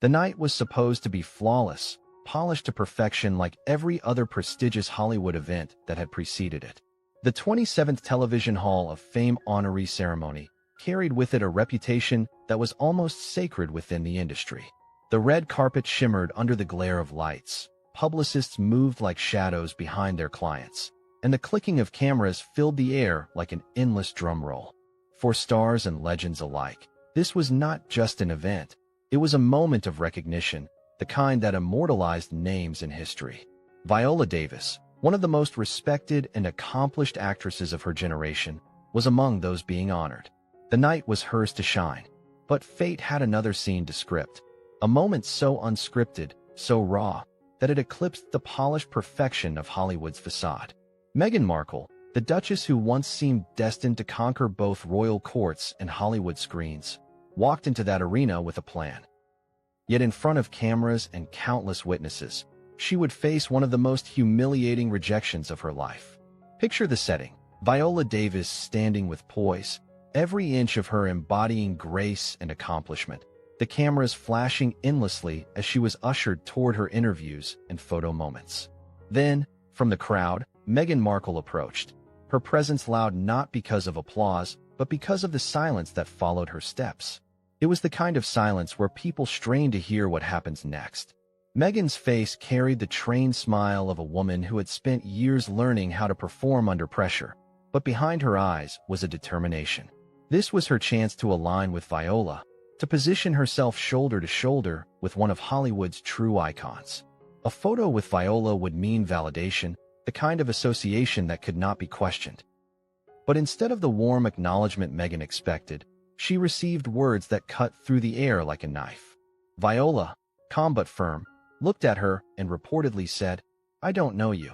The night was supposed to be flawless, polished to perfection like every other prestigious Hollywood event that had preceded it. The 27th Television Hall of Fame honoree ceremony carried with it a reputation that was almost sacred within the industry. The red carpet shimmered under the glare of lights, publicists moved like shadows behind their clients, and the clicking of cameras filled the air like an endless drum roll. For stars and legends alike, this was not just an event. It was a moment of recognition, the kind that immortalized names in history. Viola Davis, one of the most respected and accomplished actresses of her generation, was among those being honored. The night was hers to shine, but fate had another scene to script, a moment so unscripted, so raw, that it eclipsed the polished perfection of Hollywood's facade. Meghan Markle, the Duchess who once seemed destined to conquer both royal courts and Hollywood screens, walked into that arena with a plan. Yet in front of cameras and countless witnesses, she would face one of the most humiliating rejections of her life. Picture the setting: Viola Davis standing with poise, every inch of her embodying grace and accomplishment, the cameras flashing endlessly as she was ushered toward her interviews and photo moments. Then, from the crowd, Meghan Markle approached, her presence loud not because of applause, but because of the silence that followed her steps. It was the kind of silence where people strained to hear what happens next. Meghan's face carried the trained smile of a woman who had spent years learning how to perform under pressure, but behind her eyes was a determination. This was her chance to align with Viola, to position herself shoulder to shoulder with one of Hollywood's true icons. A photo with Viola would mean validation, the kind of association that could not be questioned. But instead of the warm acknowledgement Meghan expected, she received words that cut through the air like a knife. Viola, calm but firm, looked at her and reportedly said, "I don't know you."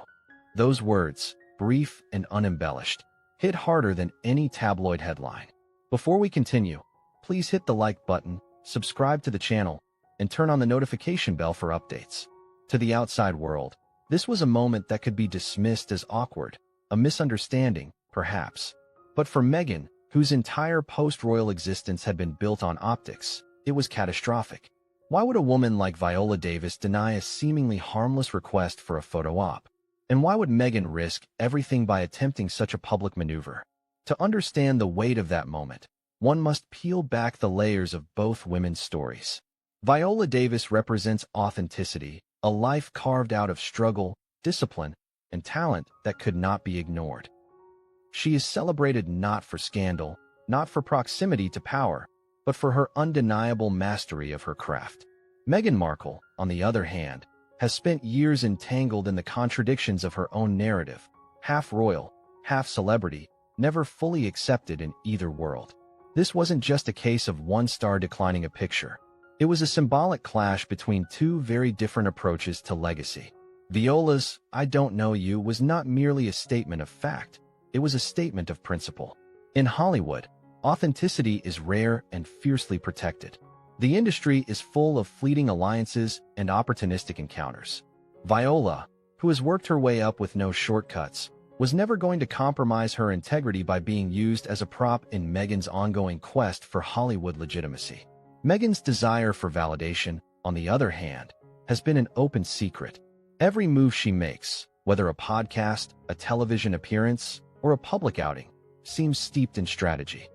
Those words, brief and unembellished, hit harder than any tabloid headline. Before we continue, please hit the like button, subscribe to the channel, and turn on the notification bell for updates. To the outside world, this was a moment that could be dismissed as awkward, a misunderstanding, perhaps. But for Meghan, whose entire post-royal existence had been built on optics, it was catastrophic. Why would a woman like Viola Davis deny a seemingly harmless request for a photo op? And why would Meghan risk everything by attempting such a public maneuver? To understand the weight of that moment, one must peel back the layers of both women's stories. Viola Davis represents authenticity, a life carved out of struggle, discipline, and talent that could not be ignored. She is celebrated not for scandal, not for proximity to power, but for her undeniable mastery of her craft. Meghan Markle, on the other hand, has spent years entangled in the contradictions of her own narrative, half royal, half celebrity, never fully accepted in either world. This wasn't just a case of one star declining a picture. It was a symbolic clash between two very different approaches to legacy. Viola's "I don't know you" was not merely a statement of fact. It was a statement of principle. In Hollywood, authenticity is rare and fiercely protected. The industry is full of fleeting alliances and opportunistic encounters. Viola, who has worked her way up with no shortcuts, was never going to compromise her integrity by being used as a prop in Meghan's ongoing quest for Hollywood legitimacy. Meghan's desire for validation, on the other hand, has been an open secret. Every move she makes, whether a podcast, a television appearance, or a public outing, seems steeped in strategy.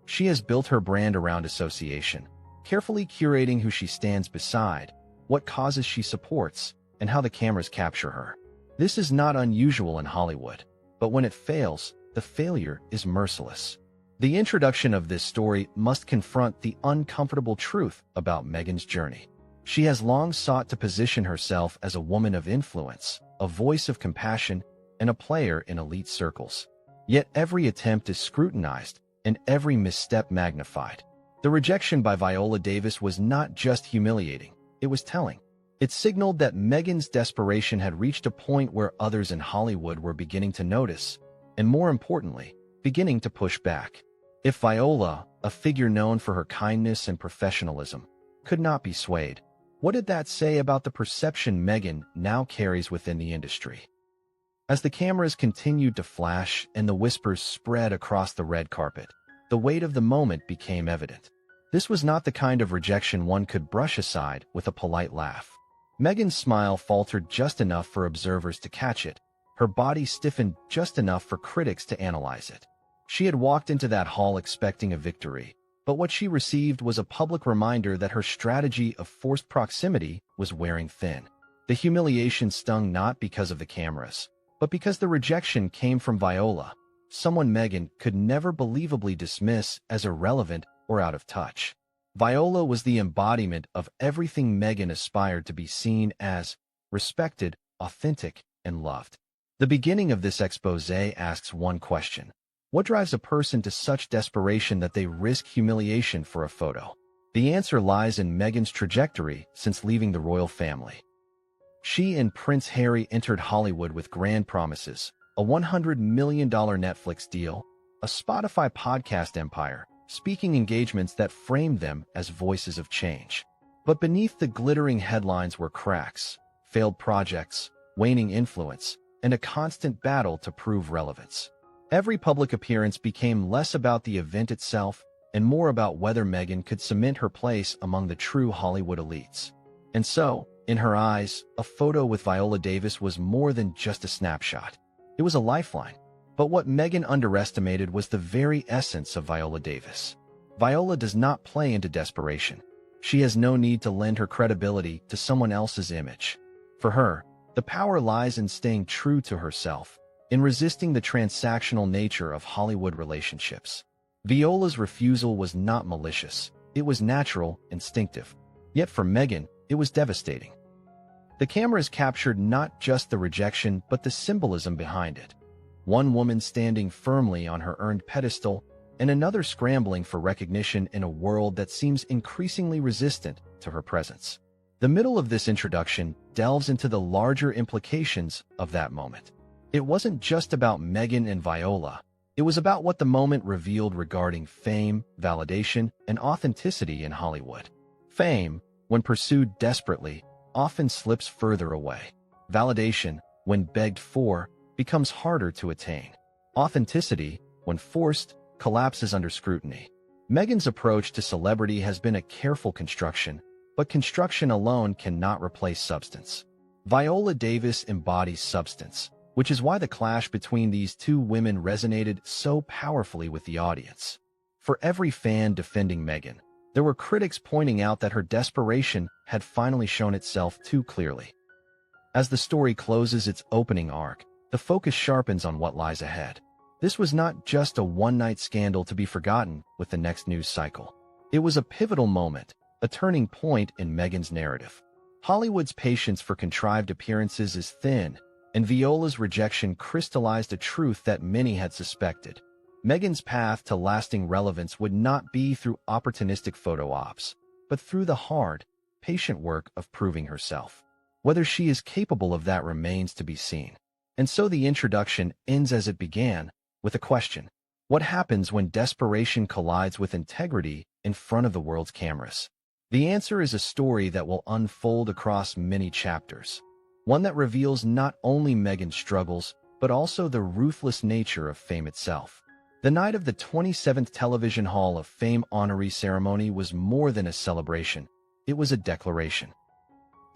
She has built her brand around association, carefully curating who she stands beside, what causes she supports, and how the cameras capture her. This is not unusual in Hollywood, but when it fails, the failure is merciless. The introduction of this story must confront the uncomfortable truth about Meghan's journey. She has long sought to position herself as a woman of influence, a voice of compassion, and a player in elite circles. Yet every attempt is scrutinized, and every misstep magnified. The rejection by Viola Davis was not just humiliating, it was telling. It signaled that Meghan's desperation had reached a point where others in Hollywood were beginning to notice, and more importantly, beginning to push back. If Viola, a figure known for her kindness and professionalism, could not be swayed, what did that say about the perception Meghan now carries within the industry? As the cameras continued to flash and the whispers spread across the red carpet, the weight of the moment became evident. This was not the kind of rejection one could brush aside with a polite laugh. Meghan's smile faltered just enough for observers to catch it. Her body stiffened just enough for critics to analyze it. She had walked into that hall expecting a victory, but what she received was a public reminder that her strategy of forced proximity was wearing thin. The humiliation stung not because of the cameras, but because the rejection came from Viola, someone Meghan could never believably dismiss as irrelevant or out of touch. Viola was the embodiment of everything Meghan aspired to be seen as: respected, authentic, and loved. The beginning of this expose asks one question: what drives a person to such desperation that they risk humiliation for a photo? The answer lies in Meghan's trajectory since leaving the royal family. She and Prince Harry entered Hollywood with grand promises: a $100 million Netflix deal, a Spotify podcast empire, speaking engagements that framed them as voices of change. But beneath the glittering headlines were cracks, failed projects, waning influence, and a constant battle to prove relevance. Every public appearance became less about the event itself and more about whether Meghan could cement her place among the true Hollywood elites. And so, in her eyes, a photo with Viola Davis was more than just a snapshot. It was a lifeline. But what Meghan underestimated was the very essence of Viola Davis. Viola does not play into desperation. She has no need to lend her credibility to someone else's image. For her, the power lies in staying true to herself, in resisting the transactional nature of Hollywood relationships. Viola's refusal was not malicious. It was natural, instinctive. Yet for Meghan, it was devastating. The cameras captured not just the rejection but the symbolism behind it. One woman standing firmly on her earned pedestal, and another scrambling for recognition in a world that seems increasingly resistant to her presence. The middle of this introduction delves into the larger implications of that moment. It wasn't just about Meghan and Viola. It was about what the moment revealed regarding fame, validation, and authenticity in Hollywood. Fame, when pursued desperately, often slips further away. Validation, when begged for, becomes harder to attain. Authenticity, when forced, collapses under scrutiny. Meghan's approach to celebrity has been a careful construction, but construction alone cannot replace substance. Viola Davis embodies substance, which is why the clash between these two women resonated so powerfully with the audience. For every fan defending Meghan, there were critics pointing out that her desperation had finally shown itself too clearly. As the story closes its opening arc, the focus sharpens on what lies ahead. This was not just a one-night scandal to be forgotten with the next news cycle. It was a pivotal moment, a turning point in Meghan's narrative. Hollywood's patience for contrived appearances is thin, and Viola's rejection crystallized a truth that many had suspected. Meghan's path to lasting relevance would not be through opportunistic photo ops, but through the hard, patient work of proving herself. Whether she is capable of that remains to be seen. And so the introduction ends as it began, with a question. What happens when desperation collides with integrity in front of the world's cameras? The answer is a story that will unfold across many chapters. One that reveals not only Meghan's struggles, but also the ruthless nature of fame itself. The night of the 27th Television Hall of Fame honoree ceremony was more than a celebration. It was a declaration.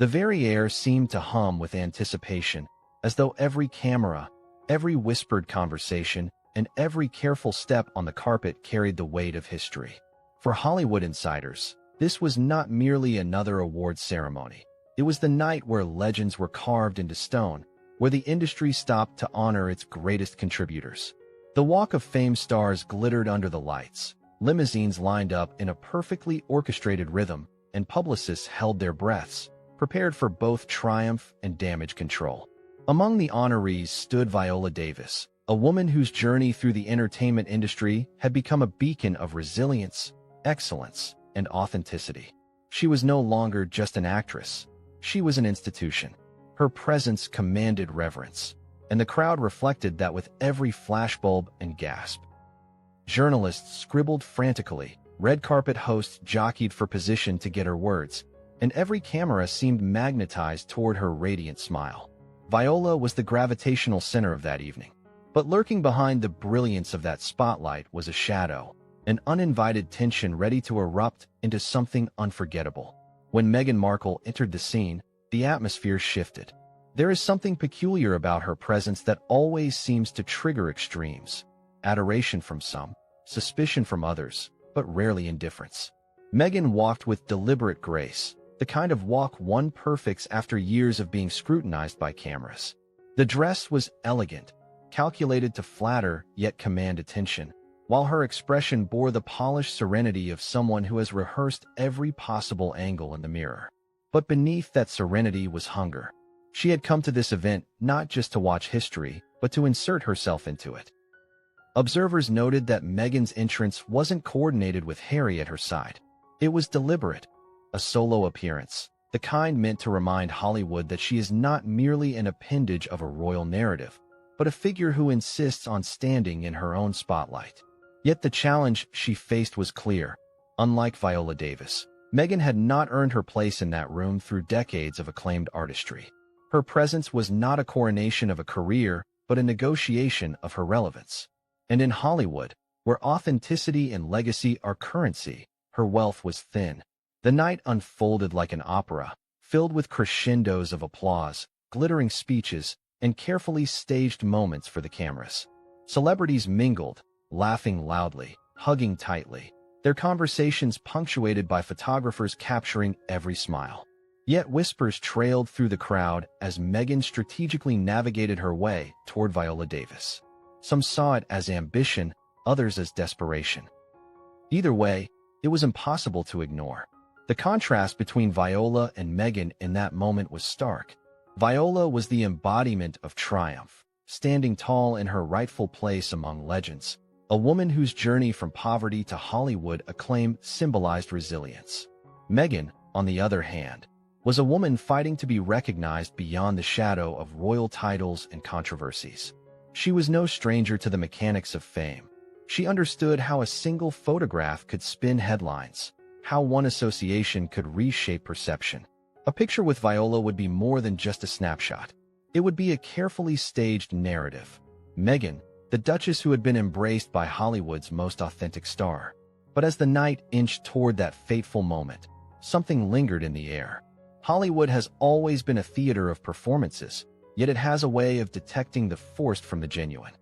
The very air seemed to hum with anticipation, as though every camera, every whispered conversation, and every careful step on the carpet carried the weight of history. For Hollywood insiders, this was not merely another awards ceremony. It was the night where legends were carved into stone, where the industry stopped to honor its greatest contributors. The Walk of Fame stars glittered under the lights, limousines lined up in a perfectly orchestrated rhythm, and publicists held their breaths, prepared for both triumph and damage control. Among the honorees stood Viola Davis, a woman whose journey through the entertainment industry had become a beacon of resilience, excellence, and authenticity. She was no longer just an actress. She was an institution. Her presence commanded reverence, and the crowd reflected that with every flashbulb and gasp. Journalists scribbled frantically, red carpet hosts jockeyed for position to get her words, and every camera seemed magnetized toward her radiant smile. Viola was the gravitational center of that evening. But lurking behind the brilliance of that spotlight was a shadow, an uninvited tension ready to erupt into something unforgettable. When Meghan Markle entered the scene, the atmosphere shifted. There is something peculiar about her presence that always seems to trigger extremes. Adoration from some, suspicion from others, but rarely indifference. Meghan walked with deliberate grace, the kind of walk one perfects after years of being scrutinized by cameras. The dress was elegant, calculated to flatter yet command attention, while her expression bore the polished serenity of someone who has rehearsed every possible angle in the mirror. But beneath that serenity was hunger. She had come to this event not just to watch history, but to insert herself into it. Observers noted that Meghan's entrance wasn't coordinated with Harry at her side. It was deliberate, a solo appearance, the kind meant to remind Hollywood that she is not merely an appendage of a royal narrative, but a figure who insists on standing in her own spotlight. Yet the challenge she faced was clear. Unlike Viola Davis, Meghan had not earned her place in that room through decades of acclaimed artistry. Her presence was not a coronation of a career, but a negotiation of her relevance. And in Hollywood, where authenticity and legacy are currency, her wealth was thin. The night unfolded like an opera, filled with crescendos of applause, glittering speeches, and carefully staged moments for the cameras. Celebrities mingled, laughing loudly, hugging tightly, their conversations punctuated by photographers capturing every smile. Yet whispers trailed through the crowd as Meghan strategically navigated her way toward Viola Davis. Some saw it as ambition, others as desperation. Either way, it was impossible to ignore. The contrast between Viola and Meghan in that moment was stark. Viola was the embodiment of triumph, standing tall in her rightful place among legends, a woman whose journey from poverty to Hollywood acclaim symbolized resilience. Meghan, on the other hand, was a woman fighting to be recognized beyond the shadow of royal titles and controversies. She was no stranger to the mechanics of fame. She understood how a single photograph could spin headlines, how one association could reshape perception. A picture with Viola would be more than just a snapshot. It would be a carefully staged narrative. Meghan, the Duchess who had been embraced by Hollywood's most authentic star. But as the night inched toward that fateful moment, something lingered in the air. Hollywood has always been a theater of performances, yet it has a way of detecting the forced from the genuine.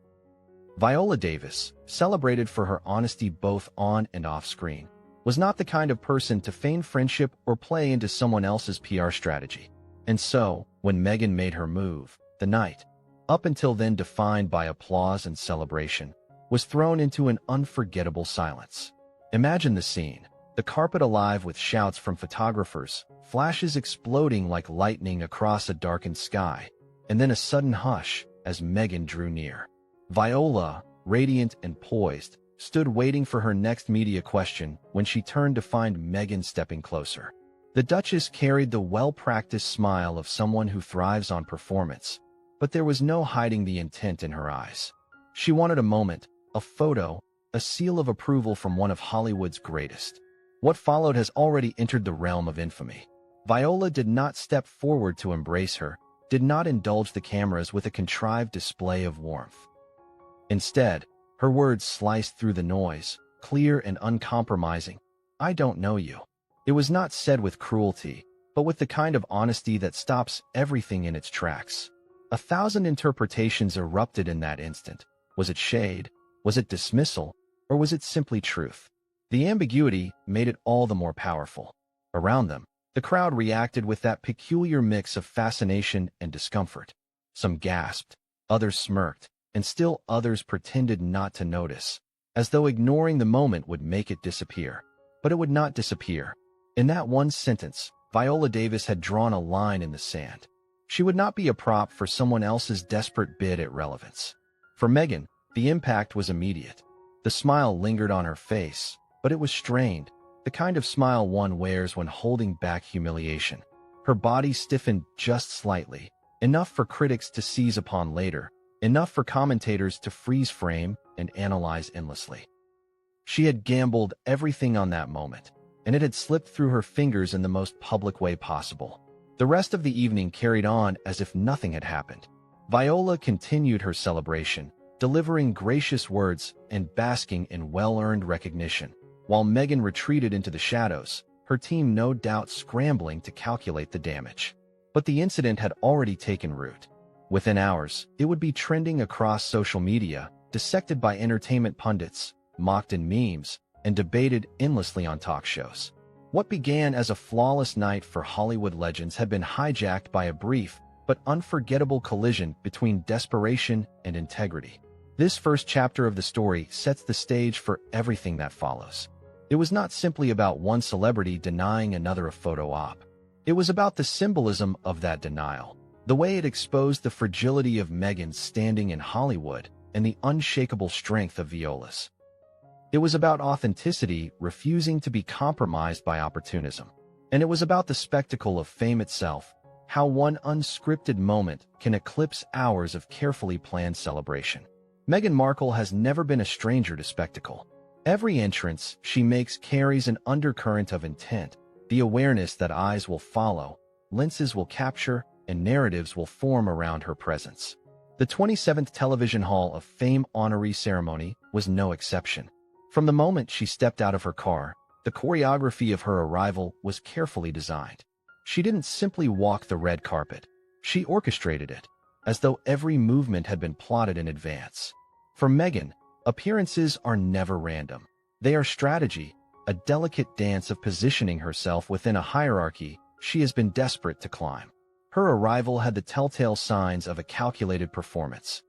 Viola Davis, celebrated for her honesty both on and off screen, was not the kind of person to feign friendship or play into someone else's PR strategy. And so, when Meghan made her move, the night, up until then defined by applause and celebration, was thrown into an unforgettable silence. Imagine the scene, the carpet alive with shouts from photographers, flashes exploding like lightning across a darkened sky, and then a sudden hush as Meghan drew near. Viola, radiant and poised, stood waiting for her next media question when she turned to find Meghan stepping closer. The Duchess carried the well-practiced smile of someone who thrives on performance, but there was no hiding the intent in her eyes. She wanted a moment, a photo, a seal of approval from one of Hollywood's greatest. What followed has already entered the realm of infamy. Viola did not step forward to embrace her, did not indulge the cameras with a contrived display of warmth. Instead, her words sliced through the noise, clear and uncompromising. "I don't know you." It was not said with cruelty, but with the kind of honesty that stops everything in its tracks. 1,000 interpretations erupted in that instant. Was it shade? Was it dismissal? Or was it simply truth? The ambiguity made it all the more powerful. Around them, the crowd reacted with that peculiar mix of fascination and discomfort. Some gasped, others smirked, and still others pretended not to notice, as though ignoring the moment would make it disappear. But it would not disappear. In that one sentence, Viola Davis had drawn a line in the sand. She would not be a prop for someone else's desperate bid at relevance. For Meghan, the impact was immediate. The smile lingered on her face, but it was strained, the kind of smile one wears when holding back humiliation. Her body stiffened just slightly, enough for critics to seize upon later, enough for commentators to freeze frame and analyze endlessly. She had gambled everything on that moment, and it had slipped through her fingers in the most public way possible. The rest of the evening carried on as if nothing had happened. Viola continued her celebration, delivering gracious words and basking in well-earned recognition. While Meghan retreated into the shadows, her team no doubt scrambling to calculate the damage. But the incident had already taken root. Within hours, it would be trending across social media, dissected by entertainment pundits, mocked in memes, and debated endlessly on talk shows. What began as a flawless night for Hollywood legends had been hijacked by a brief but unforgettable collision between desperation and integrity. This first chapter of the story sets the stage for everything that follows. It was not simply about one celebrity denying another a photo op. It was about the symbolism of that denial, the way it exposed the fragility of Meghan's standing in Hollywood and the unshakable strength of Viola's. It was about authenticity refusing to be compromised by opportunism. And it was about the spectacle of fame itself, how one unscripted moment can eclipse hours of carefully planned celebration. Meghan Markle has never been a stranger to spectacle. Every entrance she makes carries an undercurrent of intent, the awareness that eyes will follow, lenses will capture, and narratives will form around her presence. The 27th Television Hall of Fame honoree ceremony was no exception. From the moment she stepped out of her car, the choreography of her arrival was carefully designed. She didn't simply walk the red carpet. She orchestrated it, as though every movement had been plotted in advance. For Meghan, appearances are never random. They are strategy, a delicate dance of positioning herself within a hierarchy she has been desperate to climb. Her arrival had the telltale signs of a calculated performance.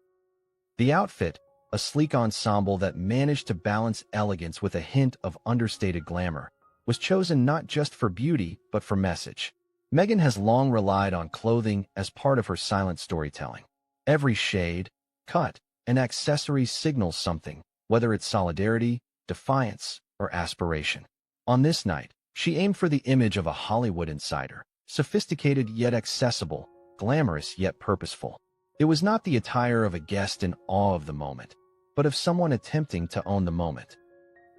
The outfit, a sleek ensemble that managed to balance elegance with a hint of understated glamour, was chosen not just for beauty but for message. Meghan has long relied on clothing as part of her silent storytelling. Every shade, cut, and accessory signals something, whether it's solidarity, defiance, or aspiration. On this night, she aimed for the image of a Hollywood insider, sophisticated yet accessible, glamorous yet purposeful. It was not the attire of a guest in awe of the moment, but of someone attempting to own the moment.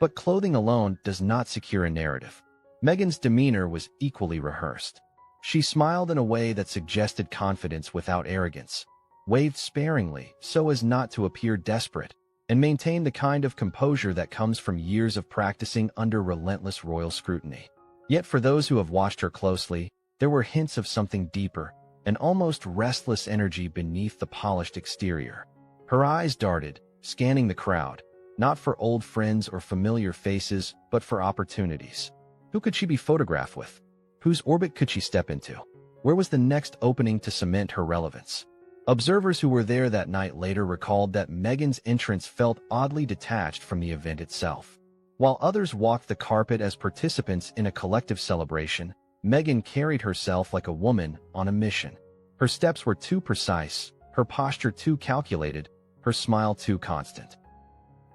But clothing alone does not secure a narrative. Meghan's demeanor was equally rehearsed. She smiled in a way that suggested confidence without arrogance, waved sparingly so as not to appear desperate, and maintained the kind of composure that comes from years of practicing under relentless royal scrutiny. Yet for those who have watched her closely, there were hints of something deeper, an almost restless energy beneath the polished exterior. Her eyes darted, scanning the crowd, not for old friends or familiar faces, but for opportunities. Who could she be photographed with? Whose orbit could she step into? Where was the next opening to cement her relevance? Observers who were there that night later recalled that Meghan's entrance felt oddly detached from the event itself. While others walked the carpet as participants in a collective celebration, Meghan carried herself like a woman on a mission. Her steps were too precise, her posture too calculated, her smile too constant.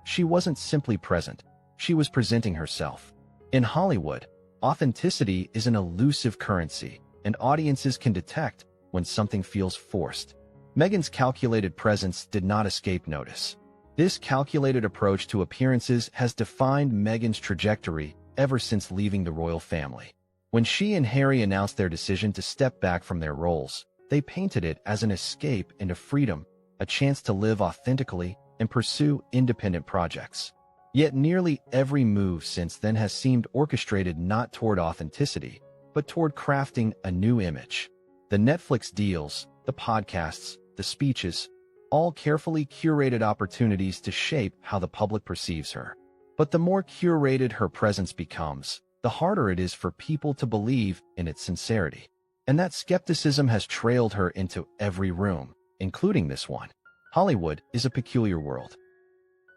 She wasn't simply present, she was presenting herself. In Hollywood, authenticity is an elusive currency, and audiences can detect when something feels forced. Meghan's calculated presence did not escape notice. This calculated approach to appearances has defined Meghan's trajectory ever since leaving the royal family. When she and Harry announced their decision to step back from their roles, they painted it as an escape into freedom, a chance to live authentically and pursue independent projects. Yet nearly every move since then has seemed orchestrated not toward authenticity, but toward crafting a new image. The Netflix deals, the podcasts, the speeches, all carefully curated opportunities to shape how the public perceives her. But the more curated her presence becomes, the harder it is for people to believe in its sincerity. And that skepticism has trailed her into every room, including this one. Hollywood is a peculiar world.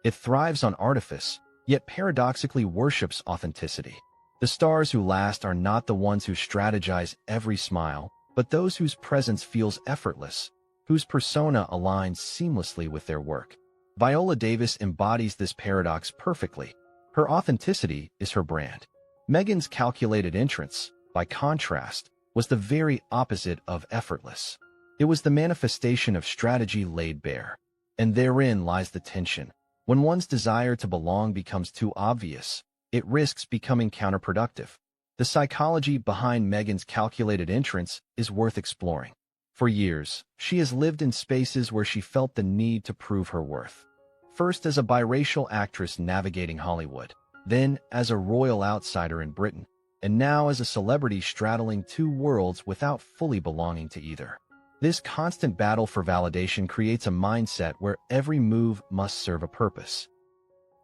It thrives on artifice, yet paradoxically worships authenticity. The stars who last are not the ones who strategize every smile, but those whose presence feels effortless, whose persona aligns seamlessly with their work. Viola Davis embodies this paradox perfectly. Her authenticity is her brand. Meghan's calculated entrance, by contrast, was the very opposite of effortless. It was the manifestation of strategy laid bare. And therein lies the tension. When one's desire to belong becomes too obvious, it risks becoming counterproductive. The psychology behind Meghan's calculated entrance is worth exploring. For years, she has lived in spaces where she felt the need to prove her worth. First as a biracial actress navigating Hollywood, then as a royal outsider in Britain, and now as a celebrity straddling two worlds without fully belonging to either. This constant battle for validation creates a mindset where every move must serve a purpose.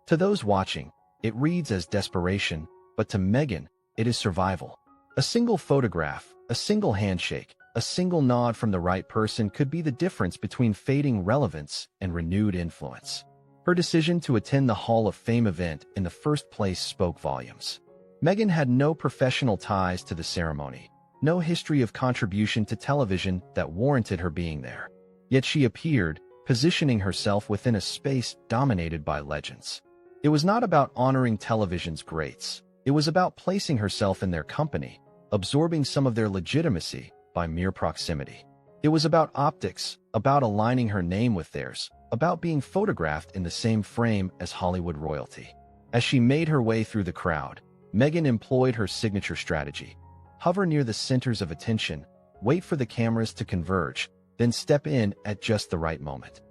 To those watching, it reads as desperation, but to Meghan, it is survival. A single photograph, a single handshake, a single nod from the right person could be the difference between fading relevance and renewed influence. Her decision to attend the Hall of Fame event in the first place spoke volumes. Meghan had no professional ties to the ceremony, no history of contribution to television that warranted her being there. Yet she appeared, positioning herself within a space dominated by legends. It was not about honoring television's greats. It was about placing herself in their company, absorbing some of their legitimacy by mere proximity. It was about optics, about aligning her name with theirs, about being photographed in the same frame as Hollywood royalty. As she made her way through the crowd, Meghan employed her signature strategy. Hover near the centers of attention, wait for the cameras to converge, then step in at just the right moment.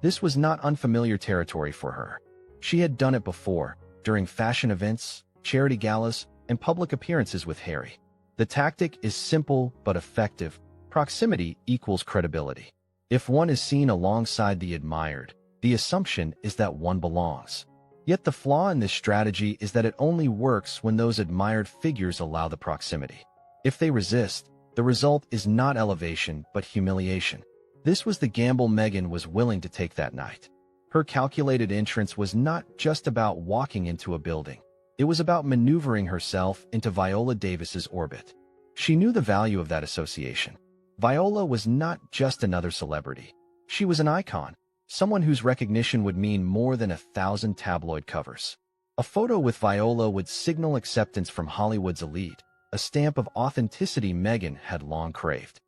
This was not unfamiliar territory for her. She had done it before, during fashion events, charity galas, and public appearances with Harry. The tactic is simple but effective. Proximity equals credibility. If one is seen alongside the admired, the assumption is that one belongs. Yet the flaw in this strategy is that it only works when those admired figures allow the proximity. If they resist, the result is not elevation but humiliation. This was the gamble Meghan was willing to take that night. Her calculated entrance was not just about walking into a building. It was about maneuvering herself into Viola Davis's orbit. She knew the value of that association. Viola was not just another celebrity. She was an icon, someone whose recognition would mean more than 1,000 tabloid covers. A photo with Viola would signal acceptance from Hollywood's elite, a stamp of authenticity Meghan had long craved.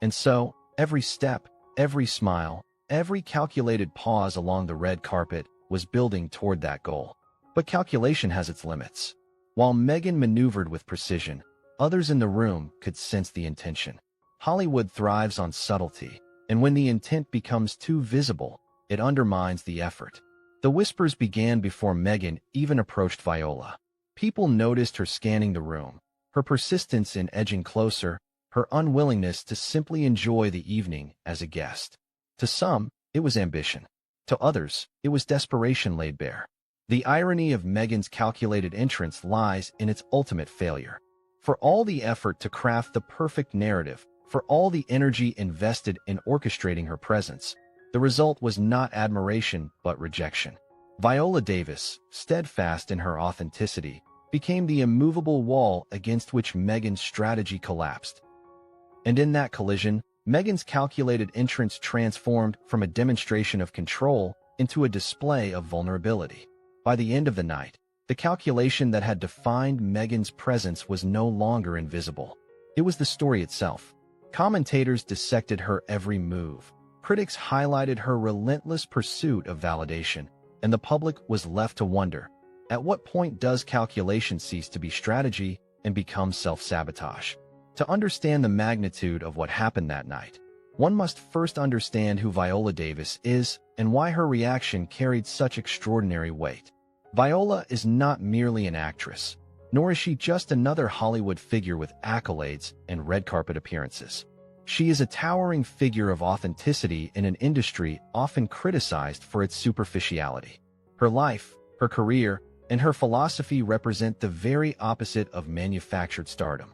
And so, every step, every smile, every calculated pause along the red carpet was building toward that goal. But calculation has its limits. While Meghan maneuvered with precision, others in the room could sense the intention. Hollywood thrives on subtlety, and when the intent becomes too visible, it undermines the effort. The whispers began before Meghan even approached Viola. People noticed her scanning the room, her persistence in edging closer, her unwillingness to simply enjoy the evening as a guest. To some, it was ambition. To others, it was desperation laid bare. The irony of Meghan's calculated entrance lies in its ultimate failure. For all the effort to craft the perfect narrative, for all the energy invested in orchestrating her presence, the result was not admiration but rejection. Viola Davis, steadfast in her authenticity, became the immovable wall against which Meghan's strategy collapsed. And in that collision, Meghan's calculated entrance transformed from a demonstration of control into a display of vulnerability. By the end of the night, the calculation that had defined Meghan's presence was no longer invisible. It was the story itself. Commentators dissected her every move. Critics highlighted her relentless pursuit of validation, and the public was left to wonder, at what point does calculation cease to be strategy and become self-sabotage? To understand the magnitude of what happened that night, one must first understand who Viola Davis is and why her reaction carried such extraordinary weight. Viola is not merely an actress, nor is she just another Hollywood figure with accolades and red carpet appearances. She is a towering figure of authenticity in an industry often criticized for its superficiality. Her life, her career, and her philosophy represent the very opposite of manufactured stardom.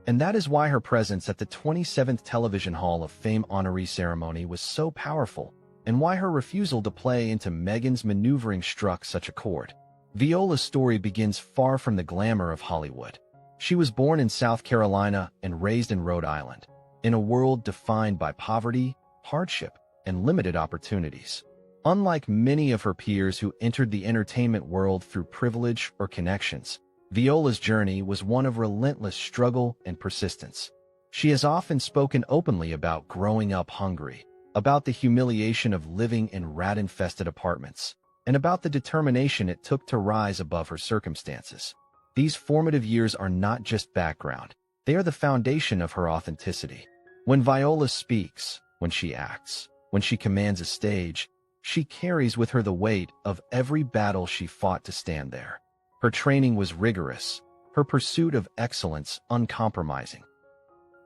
And that is why her presence at the 27th Television Hall of Fame honoree ceremony was so powerful, and why her refusal to play into Meghan's maneuvering struck such a chord. Viola's story begins far from the glamour of Hollywood. She was born in South Carolina and raised in Rhode Island, in a world defined by poverty, hardship, and limited opportunities. Unlike many of her peers who entered the entertainment world through privilege or connections, Viola's journey was one of relentless struggle and persistence. She has often spoken openly about growing up hungry, about the humiliation of living in rat-infested apartments, and about the determination it took to rise above her circumstances. These formative years are not just background, they are the foundation of her authenticity. When Viola speaks, when she acts, when she commands a stage, she carries with her the weight of every battle she fought to stand there. Her training was rigorous, her pursuit of excellence uncompromising.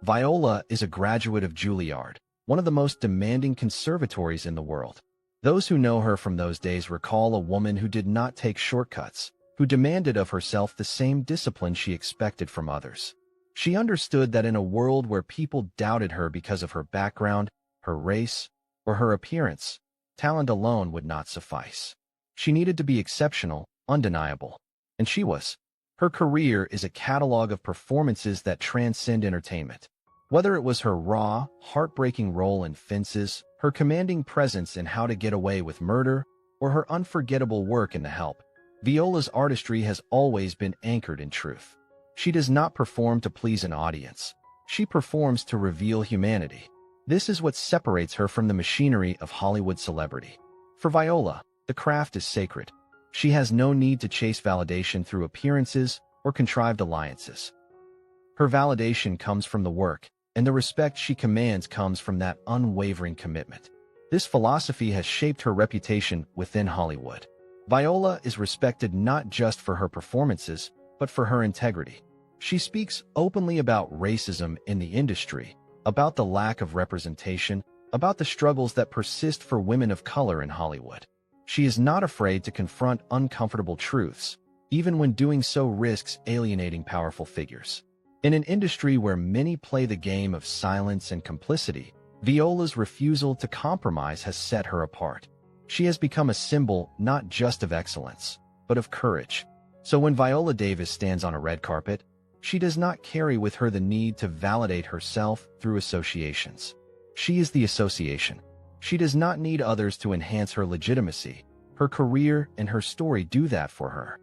Viola is a graduate of Juilliard, one of the most demanding conservatories in the world. Those who know her from those days recall a woman who did not take shortcuts, who demanded of herself the same discipline she expected from others. She understood that in a world where people doubted her because of her background, her race, or her appearance, talent alone would not suffice. She needed to be exceptional, undeniable. And she was. Her career is a catalog of performances that transcend entertainment. Whether it was her raw, heartbreaking role in Fences, her commanding presence in How to Get Away with Murder, or her unforgettable work in The Help, Viola's artistry has always been anchored in truth. She does not perform to please an audience. She performs to reveal humanity. This is what separates her from the machinery of Hollywood celebrity. For Viola, the craft is sacred. She has no need to chase validation through appearances or contrived alliances. Her validation comes from the work, and the respect she commands comes from that unwavering commitment. This philosophy has shaped her reputation within Hollywood. Viola is respected not just for her performances, but for her integrity. She speaks openly about racism in the industry, about the lack of representation, about the struggles that persist for women of color in Hollywood. She is not afraid to confront uncomfortable truths, even when doing so risks alienating powerful figures. In an industry where many play the game of silence and complicity, Viola's refusal to compromise has set her apart. She has become a symbol not just of excellence, but of courage. So when Viola Davis stands on a red carpet, she does not carry with her the need to validate herself through associations. She is the association. She does not need others to enhance her legitimacy. Her career and her story do that for her.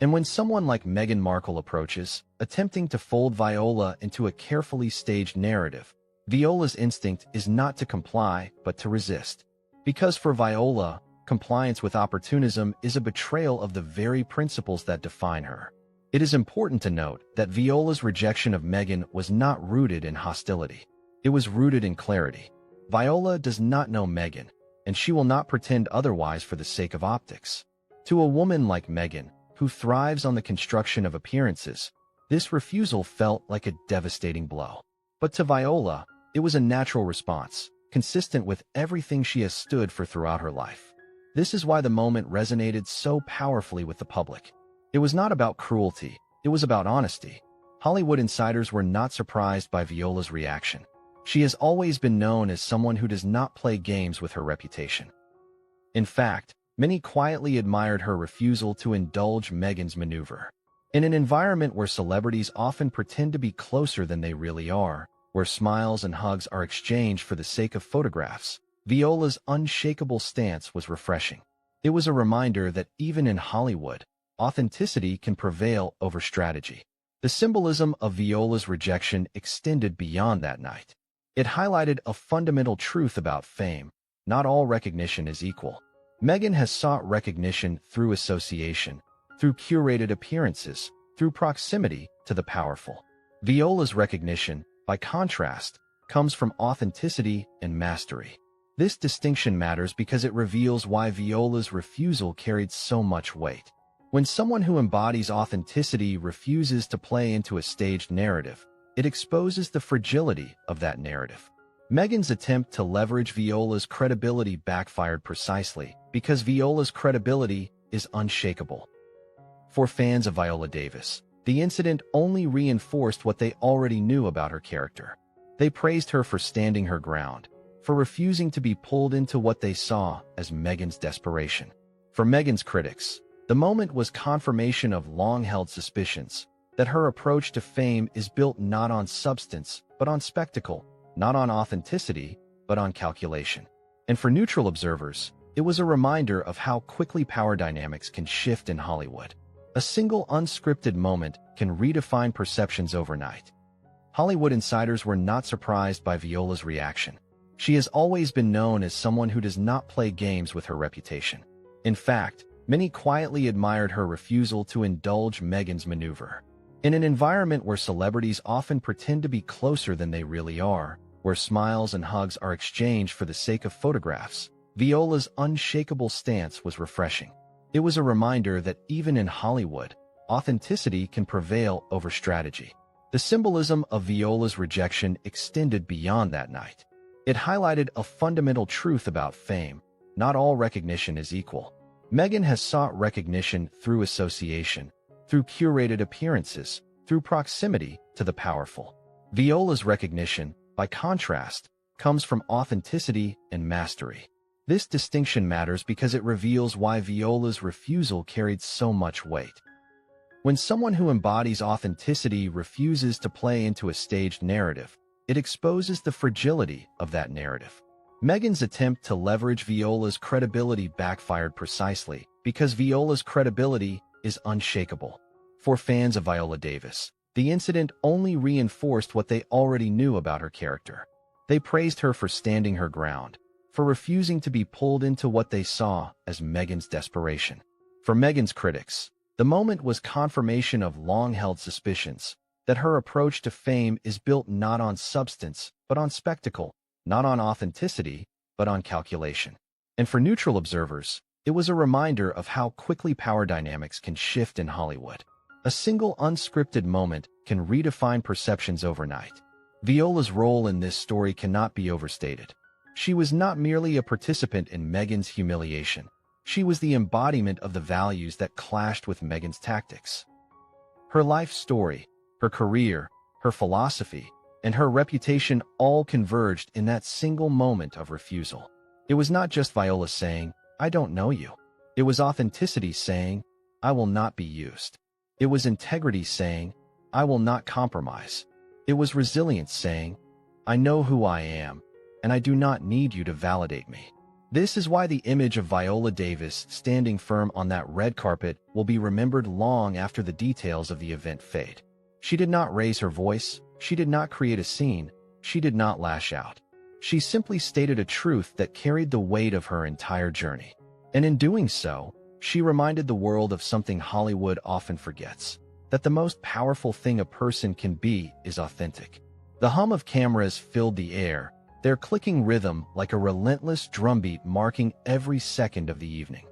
And when someone like Meghan Markle approaches, attempting to fold Viola into a carefully staged narrative, Viola's instinct is not to comply, but to resist. Because for Viola, compliance with opportunism is a betrayal of the very principles that define her. It is important to note that Viola's rejection of Meghan was not rooted in hostility. It was rooted in clarity. Viola does not know Meghan, and she will not pretend otherwise for the sake of optics. To a woman like Meghan, who thrives on the construction of appearances, this refusal felt like a devastating blow. But to Viola, it was a natural response, consistent with everything she has stood for throughout her life. This is why the moment resonated so powerfully with the public. It was not about cruelty, it was about honesty. Hollywood insiders were not surprised by Viola's reaction. She has always been known as someone who does not play games with her reputation. In fact, many quietly admired her refusal to indulge Meghan's maneuver. In an environment where celebrities often pretend to be closer than they really are, where smiles and hugs are exchanged for the sake of photographs, Viola's unshakable stance was refreshing. It was a reminder that even in Hollywood, authenticity can prevail over strategy. The symbolism of Viola's rejection extended beyond that night. It highlighted a fundamental truth about fame: not all recognition is equal. Meghan has sought recognition through association, through curated appearances, through proximity to the powerful. Viola's recognition, by contrast, comes from authenticity and mastery. This distinction matters because it reveals why Viola's refusal carried so much weight. When someone who embodies authenticity refuses to play into a staged narrative, it exposes the fragility of that narrative. Meghan's attempt to leverage Viola's credibility backfired precisely because Viola's credibility is unshakable. For fans of Viola Davis, the incident only reinforced what they already knew about her character. They praised her for standing her ground, for refusing to be pulled into what they saw as Meghan's desperation. For Meghan's critics, the moment was confirmation of long-held suspicions that her approach to fame is built not on substance, but on spectacle, not on authenticity, but on calculation. And for neutral observers, it was a reminder of how quickly power dynamics can shift in Hollywood. A single unscripted moment can redefine perceptions overnight. Hollywood insiders were not surprised by Viola's reaction. She has always been known as someone who does not play games with her reputation. In fact, many quietly admired her refusal to indulge Meghan's maneuver. In an environment where celebrities often pretend to be closer than they really are, where smiles and hugs are exchanged for the sake of photographs, Viola's unshakable stance was refreshing. It was a reminder that even in Hollywood, authenticity can prevail over strategy. The symbolism of Viola's rejection extended beyond that night. It highlighted a fundamental truth about fame: not all recognition is equal. Meghan has sought recognition through association, through curated appearances, through proximity to the powerful. Viola's recognition, by contrast, comes from authenticity and mastery. This distinction matters because it reveals why Viola's refusal carried so much weight. When someone who embodies authenticity refuses to play into a staged narrative, it exposes the fragility of that narrative. Meghan's attempt to leverage Viola's credibility backfired precisely because Viola's credibility is unshakable. For fans of Viola Davis, the incident only reinforced what they already knew about her character. They praised her for standing her ground, for refusing to be pulled into what they saw as Meghan's desperation. For Meghan's critics, the moment was confirmation of long-held suspicions that her approach to fame is built not on substance, but on spectacle, not on authenticity, but on calculation. And for neutral observers, it was a reminder of how quickly power dynamics can shift in Hollywood. A single unscripted moment can redefine perceptions overnight. Viola's role in this story cannot be overstated. She was not merely a participant in Meghan's humiliation. She was the embodiment of the values that clashed with Meghan's tactics. Her life story, her career, her philosophy, and her reputation all converged in that single moment of refusal. It was not just Viola saying, "I don't know you." It was authenticity saying, "I will not be used." It was integrity saying, "I will not compromise." It was resilience saying, "I know who I am, and I do not need you to validate me." This is why the image of Viola Davis standing firm on that red carpet will be remembered long after the details of the event fade. She did not raise her voice, she did not create a scene, she did not lash out. She simply stated a truth that carried the weight of her entire journey. And in doing so, she reminded the world of something Hollywood often forgets: that the most powerful thing a person can be is authentic. The hum of cameras filled the air, their clicking rhythm like a relentless drumbeat marking every second of the evening.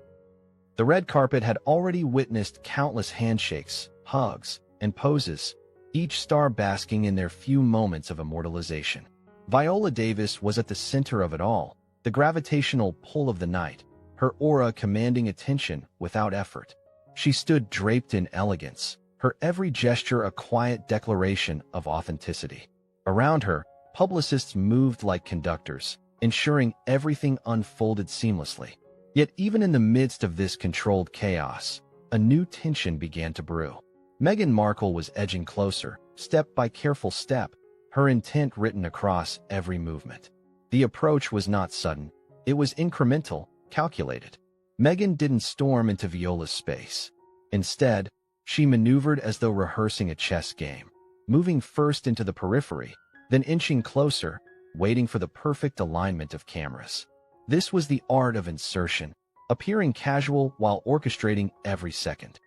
The red carpet had already witnessed countless handshakes, hugs, and poses, each star basking in their few moments of immortalization. Viola Davis was at the center of it all, the gravitational pull of the night, her aura commanding attention without effort. She stood draped in elegance, her every gesture a quiet declaration of authenticity. Around her, publicists moved like conductors, ensuring everything unfolded seamlessly. Yet even in the midst of this controlled chaos, a new tension began to brew. Meghan Markle was edging closer, step by careful step, her intent written across every movement. The approach was not sudden, it was incremental, calculated. Meghan didn't storm into Viola's space. Instead, she maneuvered as though rehearsing a chess game, moving first into the periphery, then inching closer, waiting for the perfect alignment of cameras. This was the art of insertion, appearing casual while orchestrating every second.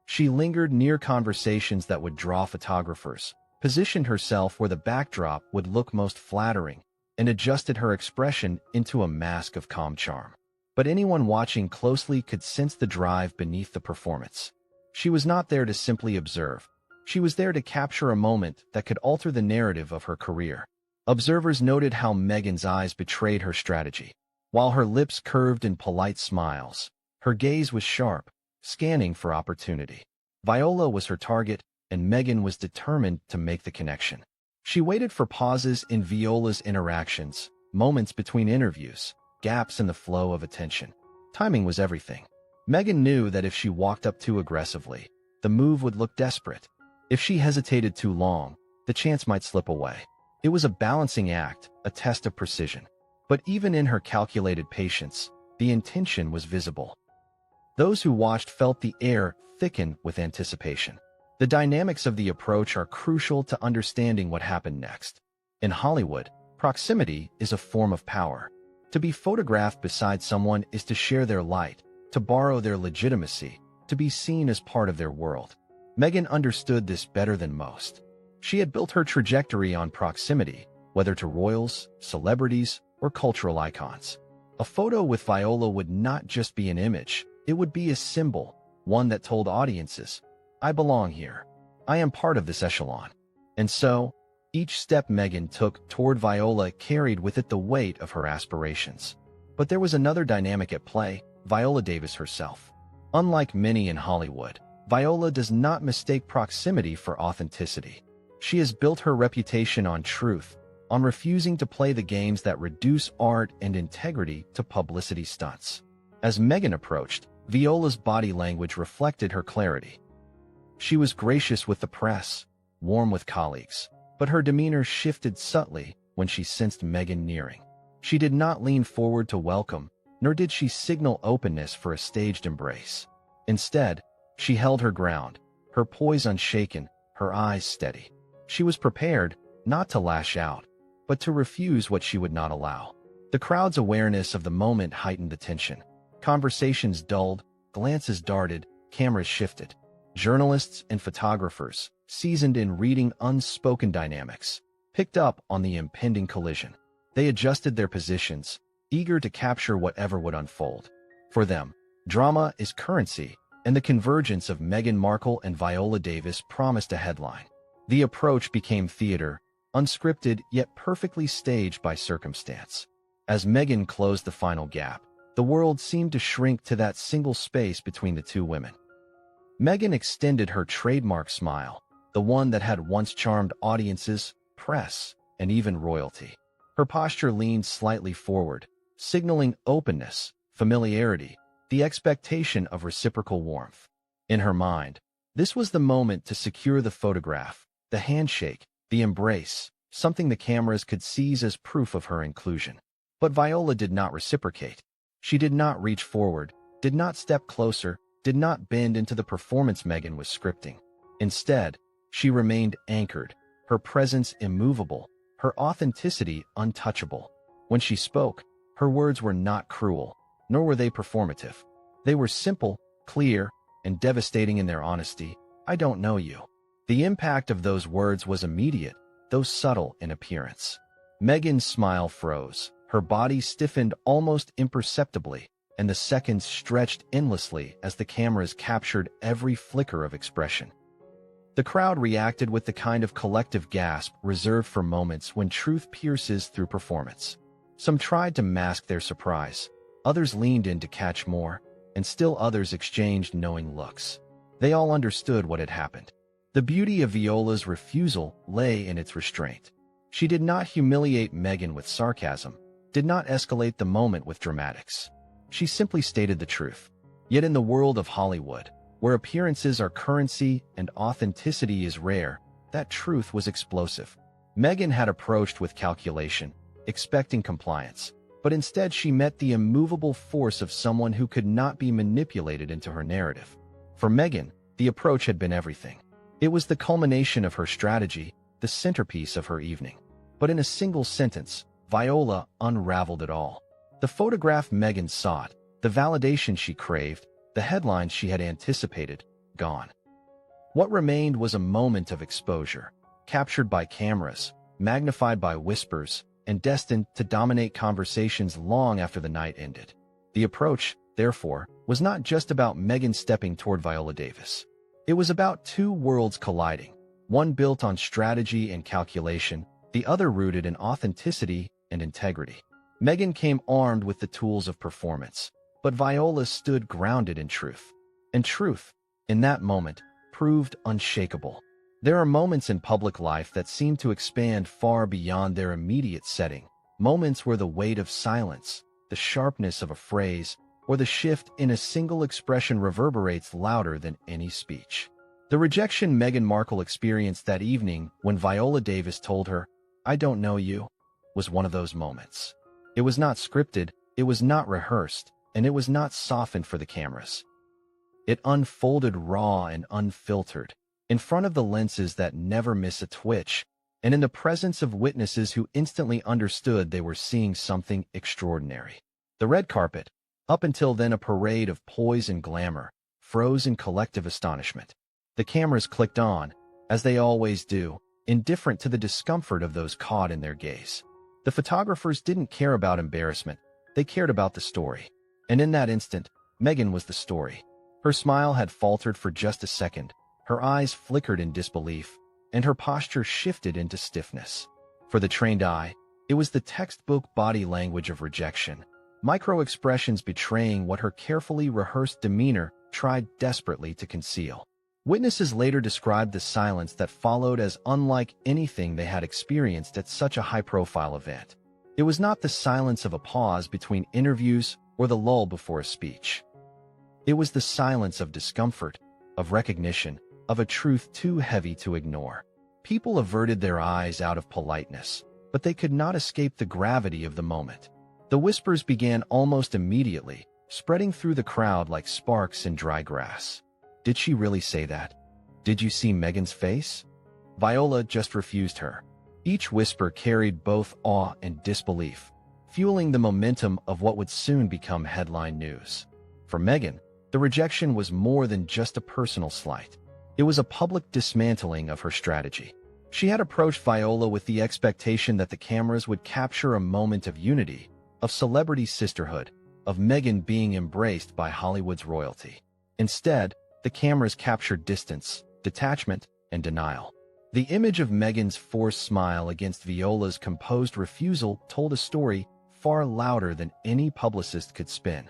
She lingered near conversations that would draw photographers, positioned herself where the backdrop would look most flattering, and adjusted her expression into a mask of calm charm. But anyone watching closely could sense the drive beneath the performance. She was not there to simply observe. She was there to capture a moment that could alter the narrative of her career. Observers noted how Meghan's eyes betrayed her strategy. While her lips curved in polite smiles, her gaze was sharp, scanning for opportunity. Viola was her target, and Meghan was determined to make the connection. She waited for pauses in Viola's interactions, moments between interviews, gaps in the flow of attention. Timing was everything. Meghan knew that if she walked up too aggressively, the move would look desperate. If she hesitated too long, the chance might slip away. It was a balancing act, a test of precision. But even in her calculated patience, the intention was visible. Those who watched felt the air thicken with anticipation. The dynamics of the approach are crucial to understanding what happened next. In Hollywood, proximity is a form of power. To be photographed beside someone is to share their light, to borrow their legitimacy, to be seen as part of their world. Meghan understood this better than most. She had built her trajectory on proximity, whether to royals, celebrities, or cultural icons. A photo with Viola would not just be an image, it would be a symbol, one that told audiences, I belong here. I am part of this echelon. And so, each step Meghan took toward Viola carried with it the weight of her aspirations. But there was another dynamic at play, Viola Davis herself. Unlike many in Hollywood, Viola does not mistake proximity for authenticity. She has built her reputation on truth, on refusing to play the games that reduce art and integrity to publicity stunts. As Meghan approached, Viola's body language reflected her clarity. She was gracious with the press, warm with colleagues, but her demeanor shifted subtly when she sensed Meghan nearing. She did not lean forward to welcome, nor did she signal openness for a staged embrace. Instead, she held her ground, her poise unshaken, her eyes steady. She was prepared, not to lash out, but to refuse what she would not allow. The crowd's awareness of the moment heightened the tension. Conversations dulled, glances darted, cameras shifted. Journalists and photographers, seasoned in reading unspoken dynamics, picked up on the impending collision. They adjusted their positions, eager to capture whatever would unfold. For them, drama is currency, and the convergence of Meghan Markle and Viola Davis promised a headline. The approach became theater, unscripted yet perfectly staged by circumstance. As Meghan closed the final gap, the world seemed to shrink to that single space between the two women. Meghan extended her trademark smile, the one that had once charmed audiences, press, and even royalty. Her posture leaned slightly forward, signaling openness, familiarity, the expectation of reciprocal warmth. In her mind, this was the moment to secure the photograph, the handshake, the embrace, something the cameras could seize as proof of her inclusion. But Viola did not reciprocate. She did not reach forward, did not step closer, did not bend into the performance Meghan was scripting. Instead, she remained anchored, her presence immovable, her authenticity untouchable. When she spoke, her words were not cruel, nor were they performative. They were simple, clear, and devastating in their honesty. I don't know you. The impact of those words was immediate, though subtle in appearance. Meghan's smile froze, her body stiffened almost imperceptibly, and the seconds stretched endlessly as the cameras captured every flicker of expression. The crowd reacted with the kind of collective gasp reserved for moments when truth pierces through performance. Some tried to mask their surprise, others leaned in to catch more, and still others exchanged knowing looks. They all understood what had happened. The beauty of Viola's refusal lay in its restraint. She did not humiliate Meghan with sarcasm, did not escalate the moment with dramatics. She simply stated the truth. Yet in the world of Hollywood, where appearances are currency and authenticity is rare, that truth was explosive. Meghan had approached with calculation, expecting compliance, but instead she met the immovable force of someone who could not be manipulated into her narrative. For Meghan, the approach had been everything. It was the culmination of her strategy, the centerpiece of her evening. But in a single sentence, Viola unraveled it all. The photograph Meghan sought, the validation she craved, the headlines she had anticipated, gone. What remained was a moment of exposure, captured by cameras, magnified by whispers, and destined to dominate conversations long after the night ended. The approach, therefore, was not just about Meghan stepping toward Viola Davis. It was about two worlds colliding, one built on strategy and calculation, the other rooted in authenticity and integrity. Meghan came armed with the tools of performance, but Viola stood grounded in truth. And truth, in that moment, proved unshakable. There are moments in public life that seem to expand far beyond their immediate setting, moments where the weight of silence, the sharpness of a phrase, or the shift in a single expression reverberates louder than any speech. The rejection Meghan Markle experienced that evening when Viola Davis told her, "I don't know you," was one of those moments. It was not scripted, it was not rehearsed, and it was not softened for the cameras. It unfolded raw and unfiltered, in front of the lenses that never miss a twitch, and in the presence of witnesses who instantly understood they were seeing something extraordinary. The red carpet, up until then a parade of poise and glamour, froze in collective astonishment. The cameras clicked on, as they always do, indifferent to the discomfort of those caught in their gaze. The photographers didn't care about embarrassment, they cared about the story. And in that instant, Meghan was the story. Her smile had faltered for just a second, her eyes flickered in disbelief, and her posture shifted into stiffness. For the trained eye, it was the textbook body language of rejection, micro-expressions betraying what her carefully rehearsed demeanor tried desperately to conceal. Witnesses later described the silence that followed as unlike anything they had experienced at such a high-profile event. It was not the silence of a pause between interviews or the lull before a speech. It was the silence of discomfort, of recognition, of a truth too heavy to ignore. People averted their eyes out of politeness, but they could not escape the gravity of the moment. The whispers began almost immediately, spreading through the crowd like sparks in dry grass. Did she really say that? Did you see Meghan's face? Viola just refused her. Each whisper carried both awe and disbelief, fueling the momentum of what would soon become headline news. For Meghan, the rejection was more than just a personal slight. It was a public dismantling of her strategy. She had approached Viola with the expectation that the cameras would capture a moment of unity, of celebrity sisterhood, of Meghan being embraced by Hollywood's royalty. Instead, the cameras captured distance, detachment, and denial. The image of Meghan's forced smile against Viola's composed refusal told a story far louder than any publicist could spin.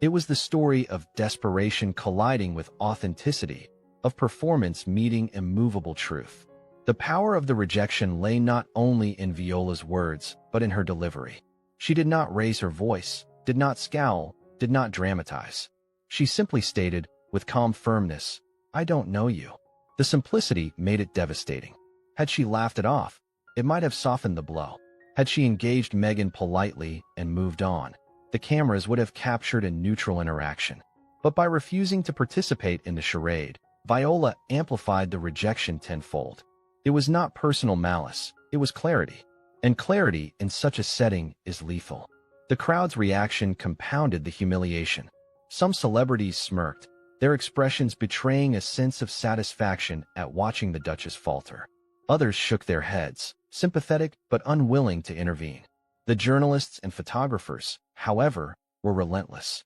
It was the story of desperation colliding with authenticity, of performance meeting immovable truth. The power of the rejection lay not only in Viola's words, but in her delivery. She did not raise her voice, did not scowl, did not dramatize. She simply stated, with calm firmness, "I don't know you." The simplicity made it devastating. Had she laughed it off, it might have softened the blow. Had she engaged Meghan politely and moved on, the cameras would have captured a neutral interaction. But by refusing to participate in the charade, Viola amplified the rejection tenfold. It was not personal malice, it was clarity. And clarity in such a setting is lethal. The crowd's reaction compounded the humiliation. Some celebrities smirked, their expressions betraying a sense of satisfaction at watching the Duchess falter. Others shook their heads, sympathetic but unwilling to intervene. The journalists and photographers, however, were relentless.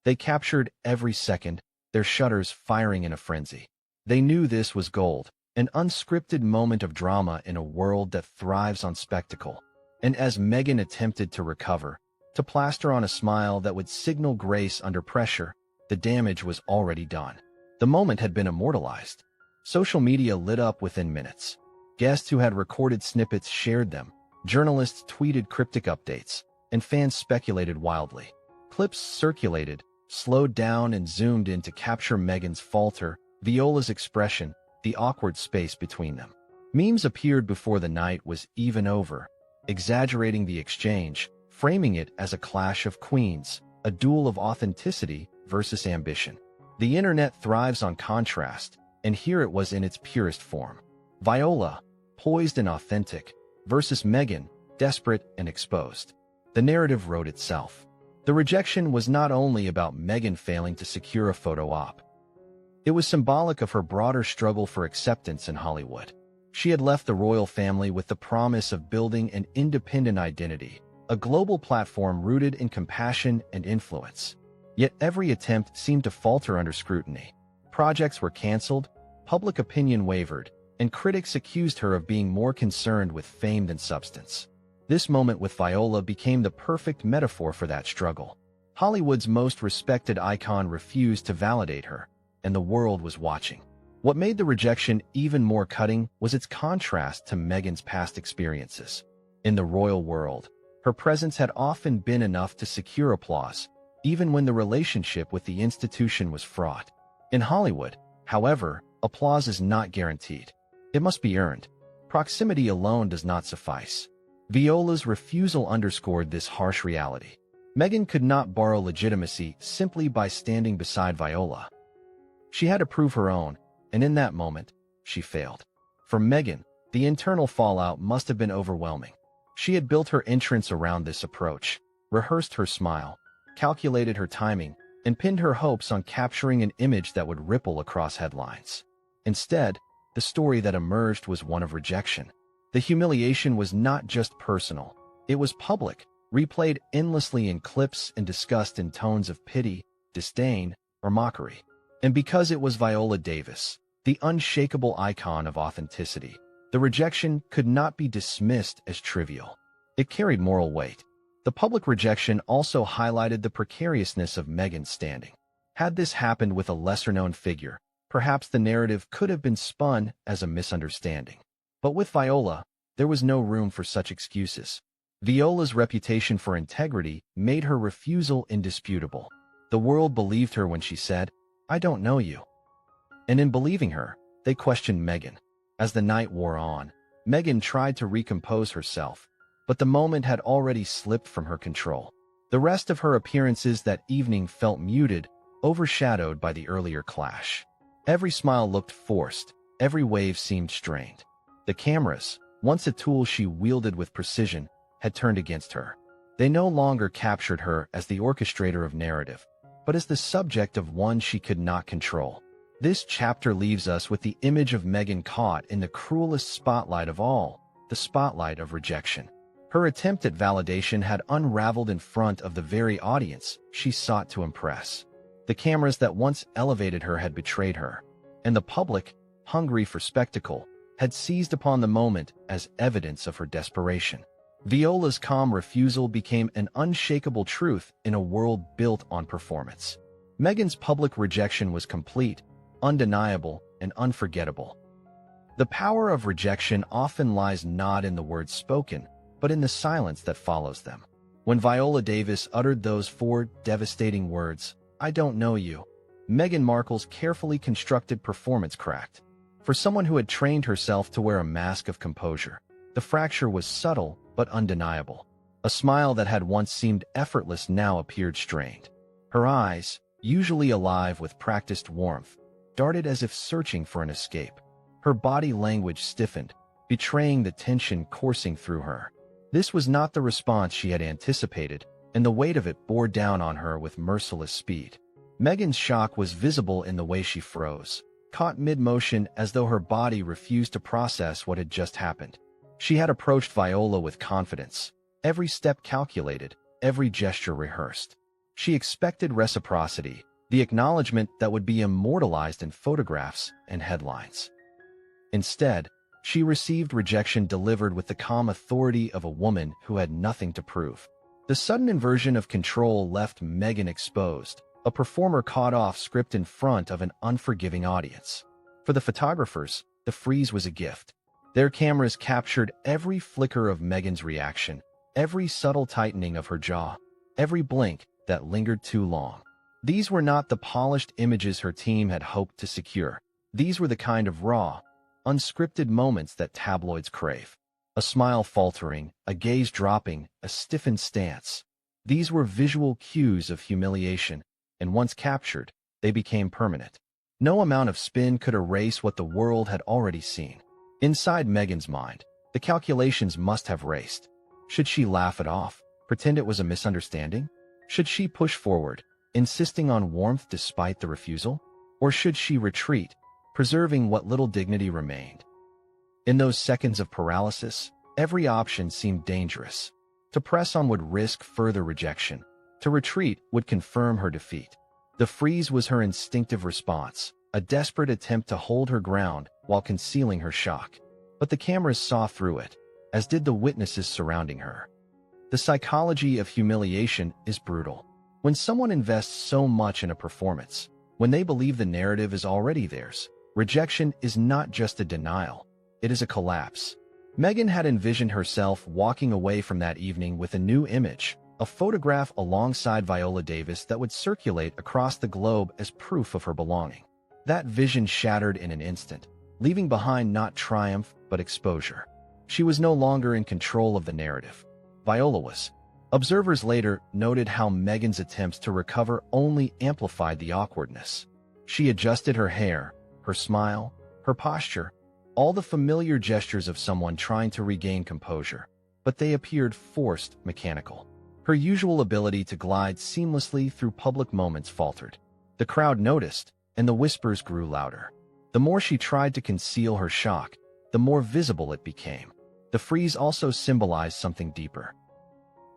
They captured every second, their shutters firing in a frenzy. They knew this was gold, an unscripted moment of drama in a world that thrives on spectacle. And as Meghan attempted to recover, to plaster on a smile that would signal grace under pressure, the damage was already done. The moment had been immortalized. Social media lit up within minutes. Guests who had recorded snippets shared them, journalists tweeted cryptic updates, and fans speculated wildly. Clips circulated, slowed down and zoomed in to capture Meghan's falter, Viola's expression, the awkward space between them. Memes appeared before the night was even over, exaggerating the exchange, framing it as a clash of queens, a duel of authenticity versus ambition. The internet thrives on contrast, and here it was in its purest form. Viola, poised and authentic, versus Meghan, desperate and exposed. The narrative wrote itself. The rejection was not only about Meghan failing to secure a photo op. It was symbolic of her broader struggle for acceptance in Hollywood. She had left the royal family with the promise of building an independent identity, a global platform rooted in compassion and influence. Yet every attempt seemed to falter under scrutiny. Projects were canceled, public opinion wavered, and critics accused her of being more concerned with fame than substance. This moment with Viola became the perfect metaphor for that struggle. Hollywood's most respected icon refused to validate her, and the world was watching. What made the rejection even more cutting was its contrast to Meghan's past experiences. In the royal world, her presence had often been enough to secure applause, even when the relationship with the institution was fraught. In Hollywood, however, applause is not guaranteed. It must be earned. Proximity alone does not suffice. Viola's refusal underscored this harsh reality. Meghan could not borrow legitimacy simply by standing beside Viola. She had to prove her own, and in that moment, she failed. For Meghan, the internal fallout must have been overwhelming. She had built her entrance around this approach, rehearsed her smile, calculated her timing, and pinned her hopes on capturing an image that would ripple across headlines. Instead, the story that emerged was one of rejection. The humiliation was not just personal. It was public, replayed endlessly in clips and discussed in tones of pity, disdain, or mockery. And because it was Viola Davis, the unshakable icon of authenticity, the rejection could not be dismissed as trivial. It carried moral weight. The public rejection also highlighted the precariousness of Meghan's standing. Had this happened with a lesser-known figure, perhaps the narrative could have been spun as a misunderstanding. But with Viola, there was no room for such excuses. Viola's reputation for integrity made her refusal indisputable. The world believed her when she said, "I don't know you." And in believing her, they questioned Meghan. As the night wore on, Meghan tried to recompose herself, but the moment had already slipped from her control. The rest of her appearances that evening felt muted, overshadowed by the earlier clash. Every smile looked forced, every wave seemed strained. The cameras, once a tool she wielded with precision, had turned against her. They no longer captured her as the orchestrator of narrative, but as the subject of one she could not control. This chapter leaves us with the image of Meghan caught in the cruelest spotlight of all, the spotlight of rejection. Her attempt at validation had unraveled in front of the very audience she sought to impress. The cameras that once elevated her had betrayed her, and the public, hungry for spectacle, had seized upon the moment as evidence of her desperation. Viola's calm refusal became an unshakable truth in a world built on performance. Meghan's public rejection was complete, undeniable, and unforgettable. The power of rejection often lies not in the words spoken, but in the silence that follows them. When Viola Davis uttered those four devastating words, "I don't know you," Meghan Markle's carefully constructed performance cracked. For someone who had trained herself to wear a mask of composure, the fracture was subtle but undeniable. A smile that had once seemed effortless now appeared strained. Her eyes, usually alive with practiced warmth, darted as if searching for an escape. Her body language stiffened, betraying the tension coursing through her. This was not the response she had anticipated, and the weight of it bore down on her with merciless speed. Meghan's shock was visible in the way she froze, caught mid-motion as though her body refused to process what had just happened. She had approached Viola with confidence, every step calculated, every gesture rehearsed. She expected reciprocity, the acknowledgement that would be immortalized in photographs and headlines. Instead, she received rejection delivered with the calm authority of a woman who had nothing to prove. The sudden inversion of control left Meghan exposed, a performer caught off script in front of an unforgiving audience. For the photographers, the freeze was a gift. Their cameras captured every flicker of Meghan's reaction, every subtle tightening of her jaw, every blink that lingered too long. These were not the polished images her team had hoped to secure. These were the kind of raw, unscripted moments that tabloids crave. A smile faltering, a gaze dropping, a stiffened stance. These were visual cues of humiliation, and once captured, they became permanent. No amount of spin could erase what the world had already seen. Inside Meghan's mind, the calculations must have raced. Should she laugh it off, pretend it was a misunderstanding? Should she push forward, insisting on warmth despite the refusal? Or should she retreat, preserving what little dignity remained? In those seconds of paralysis, every option seemed dangerous. To press on would risk further rejection. To retreat would confirm her defeat. The freeze was her instinctive response, a desperate attempt to hold her ground while concealing her shock. But the cameras saw through it, as did the witnesses surrounding her. The psychology of humiliation is brutal. When someone invests so much in a performance, when they believe the narrative is already theirs, rejection is not just a denial, it is a collapse. Meghan had envisioned herself walking away from that evening with a new image, a photograph alongside Viola Davis that would circulate across the globe as proof of her belonging. That vision shattered in an instant, leaving behind not triumph but exposure. She was no longer in control of the narrative. Viola was. Observers later noted how Meghan's attempts to recover only amplified the awkwardness. She adjusted her hair, her smile, her posture, all the familiar gestures of someone trying to regain composure, but they appeared forced, mechanical. Her usual ability to glide seamlessly through public moments faltered. The crowd noticed, and the whispers grew louder. The more she tried to conceal her shock, the more visible it became. The freeze also symbolized something deeper.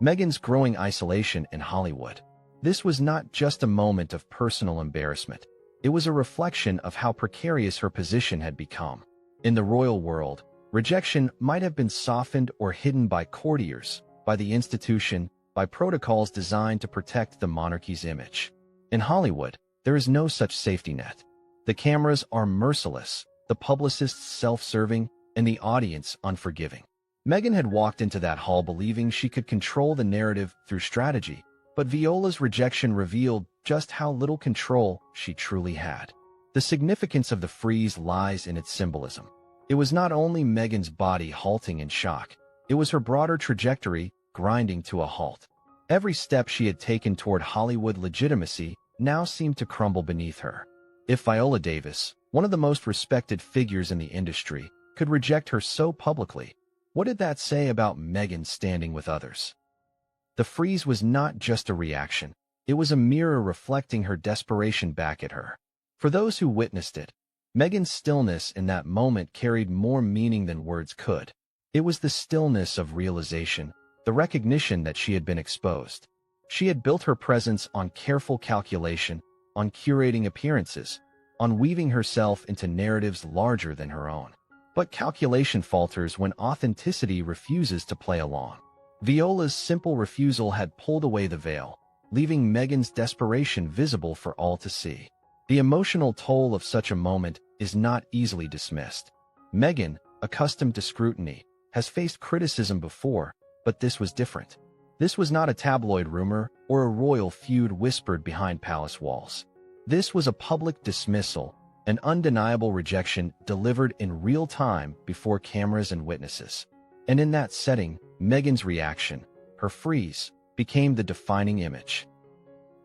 Meghan's growing isolation in Hollywood. This was not just a moment of personal embarrassment. It was a reflection of how precarious her position had become. In the royal world, rejection might have been softened or hidden by courtiers, by the institution, by protocols designed to protect the monarchy's image. In Hollywood, there is no such safety net. The cameras are merciless, the publicists self-serving, and the audience unforgiving. Meghan had walked into that hall believing she could control the narrative through strategy, but Viola's rejection revealed just how little control she truly had. The significance of the freeze lies in its symbolism. It was not only Meghan's body halting in shock, it was her broader trajectory grinding to a halt. Every step she had taken toward Hollywood legitimacy now seemed to crumble beneath her. If Viola Davis, one of the most respected figures in the industry, could reject her so publicly, what did that say about Meghan standing with others? The freeze was not just a reaction. It was a mirror reflecting her desperation back at her. For those who witnessed it, Meghan's stillness in that moment carried more meaning than words could. It was the stillness of realization, the recognition that she had been exposed. She had built her presence on careful calculation, on curating appearances, on weaving herself into narratives larger than her own. But calculation falters when authenticity refuses to play along. Viola's simple refusal had pulled away the veil, leaving Meghan's desperation visible for all to see. The emotional toll of such a moment is not easily dismissed. Meghan, accustomed to scrutiny, has faced criticism before, but this was different. This was not a tabloid rumor or a royal feud whispered behind palace walls. This was a public dismissal, an undeniable rejection delivered in real time before cameras and witnesses. And in that setting, Meghan's reaction, her freeze, became the defining image.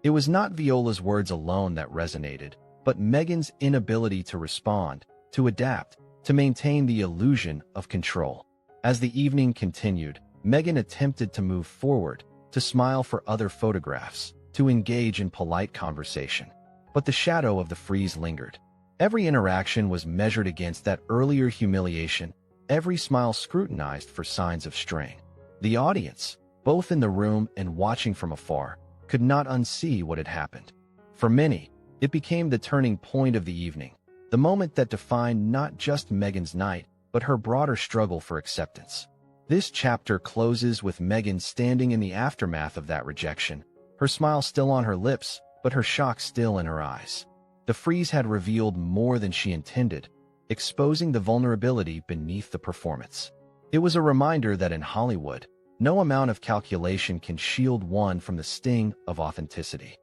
It was not Viola's words alone that resonated, but Meghan's inability to respond, to adapt, to maintain the illusion of control. As the evening continued, Meghan attempted to move forward, to smile for other photographs, to engage in polite conversation. But the shadow of the freeze lingered. Every interaction was measured against that earlier humiliation, every smile scrutinized for signs of strain. The audience, both in the room and watching from afar, could not unsee what had happened. For many, it became the turning point of the evening, the moment that defined not just Meghan's night, but her broader struggle for acceptance. This chapter closes with Meghan standing in the aftermath of that rejection, her smile still on her lips, but her shock still in her eyes. The freeze had revealed more than she intended, exposing the vulnerability beneath the performance. It was a reminder that in Hollywood, no amount of calculation can shield one from the sting of authenticity.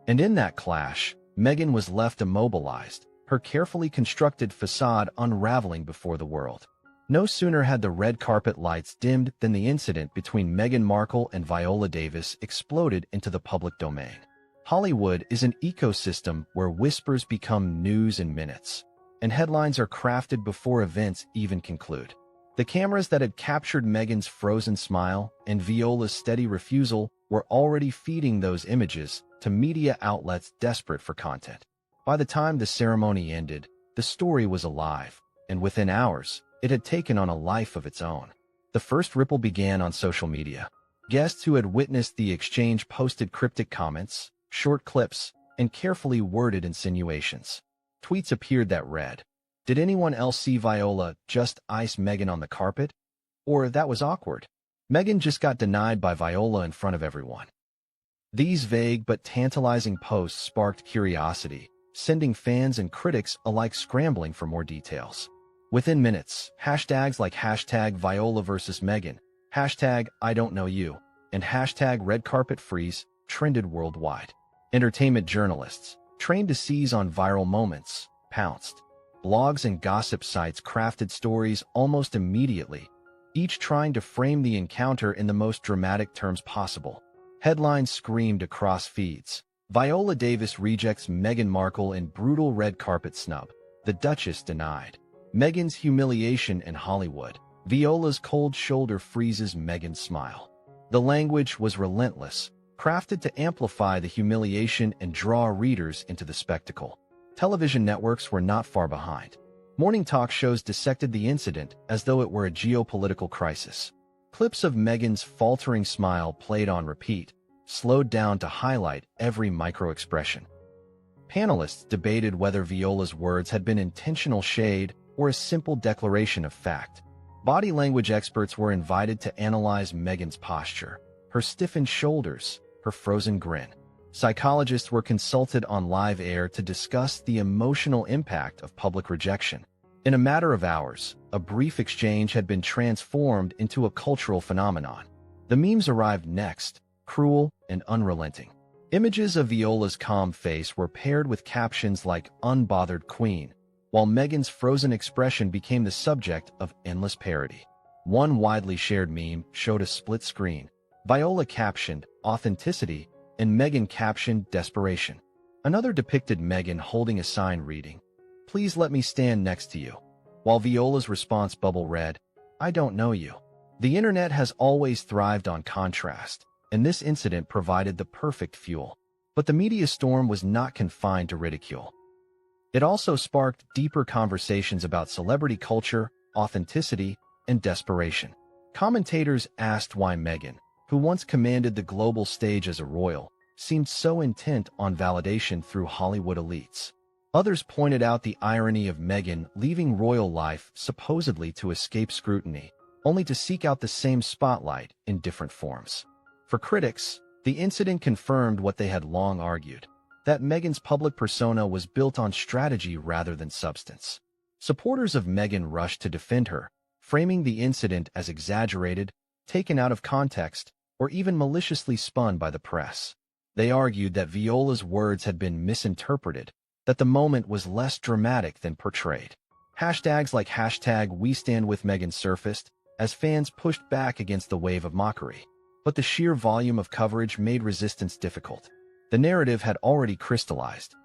And in that clash, Meghan was left immobilized, her carefully constructed facade unraveling before the world. No sooner had the red carpet lights dimmed than the incident between Meghan Markle and Viola Davis exploded into the public domain. Hollywood is an ecosystem where whispers become news in minutes, and headlines are crafted before events even conclude. The cameras that had captured Meghan's frozen smile and Viola's steady refusal were already feeding those images to media outlets desperate for content. By the time the ceremony ended, the story was alive, and within hours, it had taken on a life of its own. The first ripple began on social media. Guests who had witnessed the exchange posted cryptic comments, short clips, and carefully worded insinuations. Tweets appeared that read, "Did anyone else see Viola just ice Meghan on the carpet? Or that was awkward. Meghan just got denied by Viola in front of everyone." These vague but tantalizing posts sparked curiosity, sending fans and critics alike scrambling for more details. Within minutes, hashtags like hashtag Viola versus Meghan, hashtag I don't know you, and hashtag red carpet freeze trended worldwide. Entertainment journalists, trained to seize on viral moments, pounced. Blogs and gossip sites crafted stories almost immediately, each trying to frame the encounter in the most dramatic terms possible. Headlines screamed across feeds. Viola Davis rejects Meghan Markle in brutal red carpet snub. The Duchess denied. Meghan's humiliation in Hollywood. Viola's cold shoulder freezes Meghan's smile. The language was relentless, crafted to amplify the humiliation and draw readers into the spectacle. Television networks were not far behind. Morning talk shows dissected the incident as though it were a geopolitical crisis. Clips of Meghan's faltering smile played on repeat, slowed down to highlight every micro-expression. Panelists debated whether Viola's words had been intentional shade or a simple declaration of fact. Body language experts were invited to analyze Meghan's posture, her stiffened shoulders, her frozen grin. Psychologists were consulted on live air to discuss the emotional impact of public rejection. In a matter of hours, a brief exchange had been transformed into a cultural phenomenon. The memes arrived next, cruel and unrelenting. Images of Viola's calm face were paired with captions like "Unbothered Queen," while Meghan's frozen expression became the subject of endless parody. One widely shared meme showed a split screen. Viola captioned "Authenticity," and Meghan captioned "Desperation." Another depicted Meghan holding a sign reading, "Please let me stand next to you," while Viola's response bubble read, "I don't know you." The internet has always thrived on contrast, and this incident provided the perfect fuel. But the media storm was not confined to ridicule. It also sparked deeper conversations about celebrity culture, authenticity, and desperation. Commentators asked why Meghan, who once commanded the global stage as a royal, seemed so intent on validation through Hollywood elites. Others pointed out the irony of Meghan leaving royal life supposedly to escape scrutiny, only to seek out the same spotlight in different forms. For critics, the incident confirmed what they had long argued, that Meghan's public persona was built on strategy rather than substance. Supporters of Meghan rushed to defend her, framing the incident as exaggerated, taken out of context, or even maliciously spun by the press. They argued that Viola's words had been misinterpreted, that the moment was less dramatic than portrayed. Hashtags like #WeStandWithMeghan surfaced as fans pushed back against the wave of mockery. But the sheer volume of coverage made resistance difficult. The narrative had already crystallized.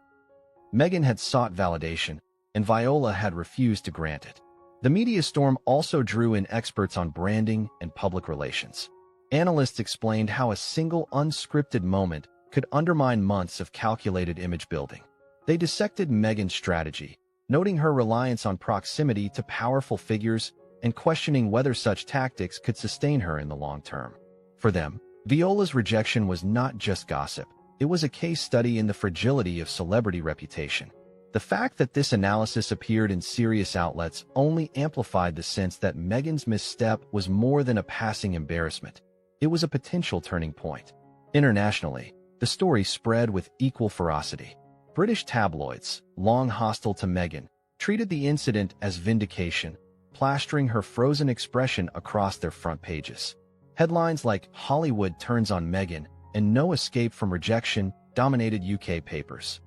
Meghan had sought validation, and Viola had refused to grant it. The media storm also drew in experts on branding and public relations. Analysts explained how a single unscripted moment could undermine months of calculated image building. They dissected Meghan's strategy, noting her reliance on proximity to powerful figures and questioning whether such tactics could sustain her in the long term. For them, Viola's rejection was not just gossip. It was a case study in the fragility of celebrity reputation. The fact that this analysis appeared in serious outlets only amplified the sense that Meghan's misstep was more than a passing embarrassment. It was a potential turning point. Internationally, the story spread with equal ferocity. British tabloids, long hostile to Meghan, treated the incident as vindication, plastering her frozen expression across their front pages. Headlines like "Hollywood turns on Meghan" and "No escape from rejection" dominated UK papers.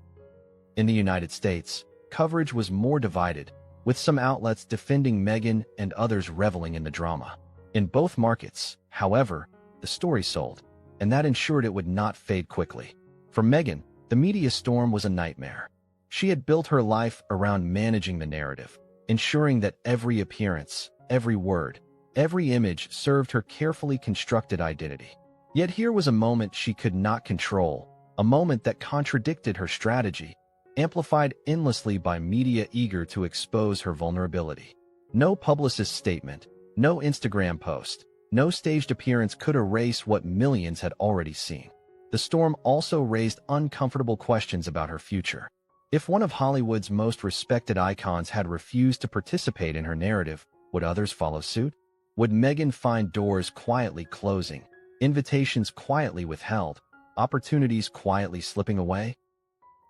In the United States, coverage was more divided, with some outlets defending Meghan and others reveling in the drama. In both markets, however, the story sold, and that ensured it would not fade quickly. For Meghan, the media storm was a nightmare. She had built her life around managing the narrative, ensuring that every appearance, every word, every image served her carefully constructed identity. Yet here was a moment she could not control, a moment that contradicted her strategy, amplified endlessly by media eager to expose her vulnerability. No publicist's statement, no Instagram post, no staged appearance could erase what millions had already seen. The storm also raised uncomfortable questions about her future. If one of Hollywood's most respected icons had refused to participate in her narrative, would others follow suit? Would Meghan find doors quietly closing, invitations quietly withheld, opportunities quietly slipping away?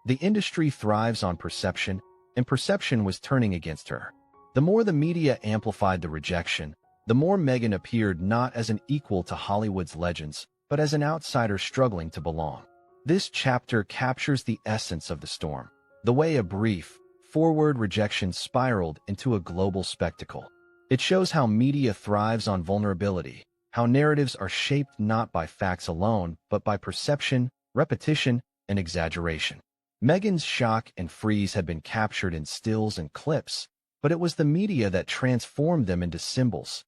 The industry thrives on perception, and perception was turning against her. The more the media amplified the rejection, the more Meghan appeared not as an equal to Hollywood's legends, but as an outsider struggling to belong. This chapter captures the essence of the storm, the way a brief, forward rejection spiraled into a global spectacle. It shows how media thrives on vulnerability, how narratives are shaped not by facts alone, but by perception, repetition, and exaggeration. Meghan's shock and freeze had been captured in stills and clips, but it was the media that transformed them into symbols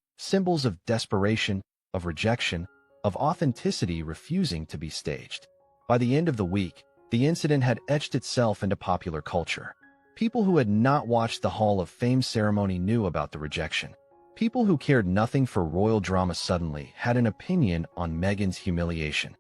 of desperation, of rejection, of authenticity refusing to be staged. By the end of the week, the incident had etched itself into popular culture. People who had not watched the Hall of Fame ceremony knew about the rejection. People who cared nothing for royal drama suddenly had an opinion on Meghan's humiliation.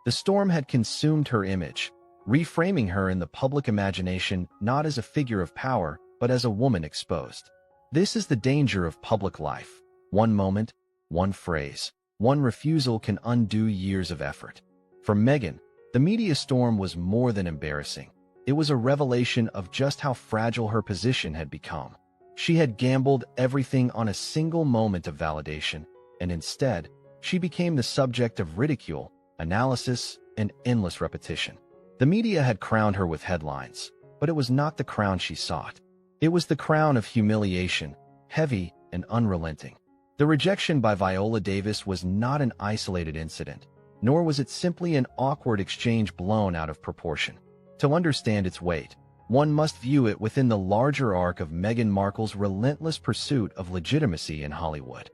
The storm had consumed her image, reframing her in the public imagination not as a figure of power, but as a woman exposed. This is the danger of public life. One moment, one phrase, one refusal can undo years of effort. For Meghan, the media storm was more than embarrassing. It was a revelation of just how fragile her position had become. She had gambled everything on a single moment of validation, and instead, she became the subject of ridicule, analysis, and endless repetition. The media had crowned her with headlines, but it was not the crown she sought. It was the crown of humiliation, heavy and unrelenting. The rejection by Viola Davis was not an isolated incident, nor was it simply an awkward exchange blown out of proportion. To understand its weight, one must view it within the larger arc of Meghan Markle's relentless pursuit of legitimacy in Hollywood.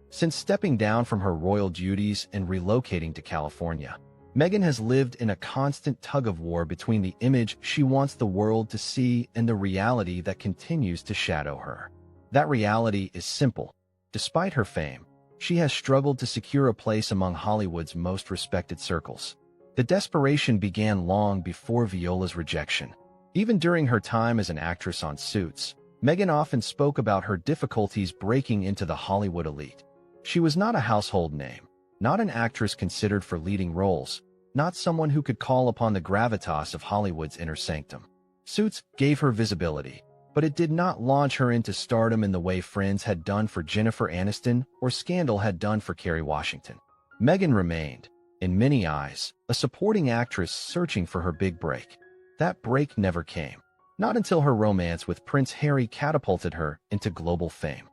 Since stepping down from her royal duties and relocating to California, Meghan has lived in a constant tug-of-war between the image she wants the world to see and the reality that continues to shadow her. That reality is simple. Despite her fame, she has struggled to secure a place among Hollywood's most respected circles. The desperation began long before Viola's rejection. Even during her time as an actress on Suits, Meghan often spoke about her difficulties breaking into the Hollywood elite. She was not a household name, not an actress considered for leading roles, not someone who could call upon the gravitas of Hollywood's inner sanctum. Suits gave her visibility, but it did not launch her into stardom in the way Friends had done for Jennifer Aniston or Scandal had done for Kerry Washington. Meghan remained, in many eyes, a supporting actress searching for her big break. That break never came, not until her romance with Prince Harry catapulted her into global fame.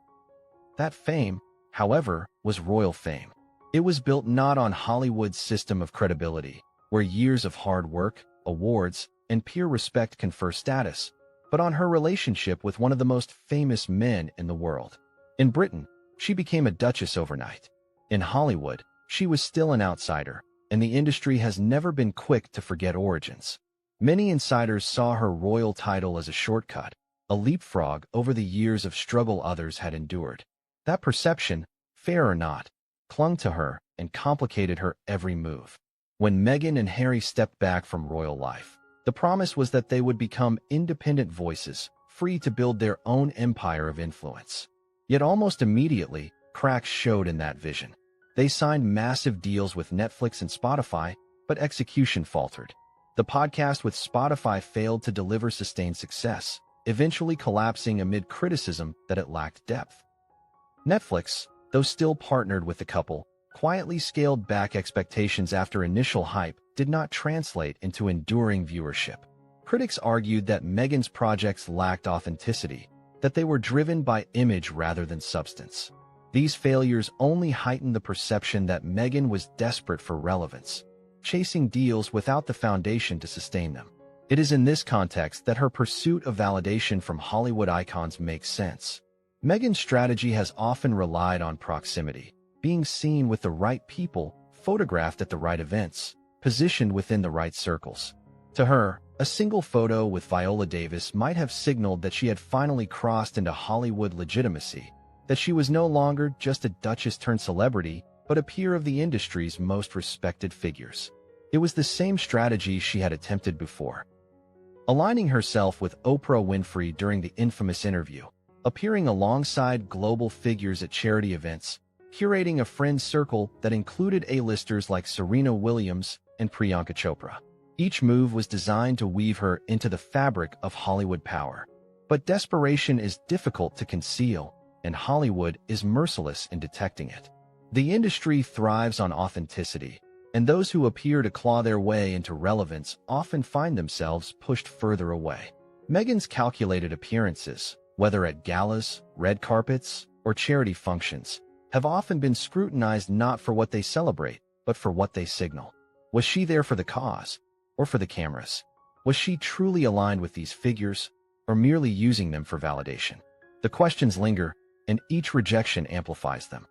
That fame, however, was royal fame. It was built not on Hollywood's system of credibility, where years of hard work, awards, and peer respect confer status, but on her relationship with one of the most famous men in the world. In Britain, she became a duchess overnight. In Hollywood, she was still an outsider, and the industry has never been quick to forget origins. Many insiders saw her royal title as a shortcut, a leapfrog over the years of struggle others had endured. That perception, fair or not, clung to her and complicated her every move. When Meghan and Harry stepped back from royal life, the promise was that they would become independent voices, free to build their own empire of influence. Yet almost immediately, cracks showed in that vision. They signed massive deals with Netflix and Spotify, but execution faltered. The podcast with Spotify failed to deliver sustained success, eventually collapsing amid criticism that it lacked depth. Netflix, though still partnered with the couple, quietly scaled back expectations after initial hype did not translate into enduring viewership. Critics argued that Meghan's projects lacked authenticity, that they were driven by image rather than substance. These failures only heightened the perception that Meghan was desperate for relevance, chasing deals without the foundation to sustain them. It is in this context that her pursuit of validation from Hollywood icons makes sense. Meghan's strategy has often relied on proximity, being seen with the right people, photographed at the right events, positioned within the right circles. To her, a single photo with Viola Davis might have signaled that she had finally crossed into Hollywood legitimacy, that she was no longer just a duchess-turned-celebrity, but a peer of the industry's most respected figures. It was the same strategy she had attempted before. Aligning herself with Oprah Winfrey during the infamous interview, appearing alongside global figures at charity events, curating a friend circle that included A-listers like Serena Williams and Priyanka Chopra. Each move was designed to weave her into the fabric of Hollywood power. But desperation is difficult to conceal, and Hollywood is merciless in detecting it. The industry thrives on authenticity, and those who appear to claw their way into relevance often find themselves pushed further away. Meghan's calculated appearances, whether at galas, red carpets, or charity functions, have often been scrutinized not for what they celebrate, but for what they signal. Was she there for the cause, or for the cameras? Was she truly aligned with these figures, or merely using them for validation? The questions linger, and each rejection amplifies them.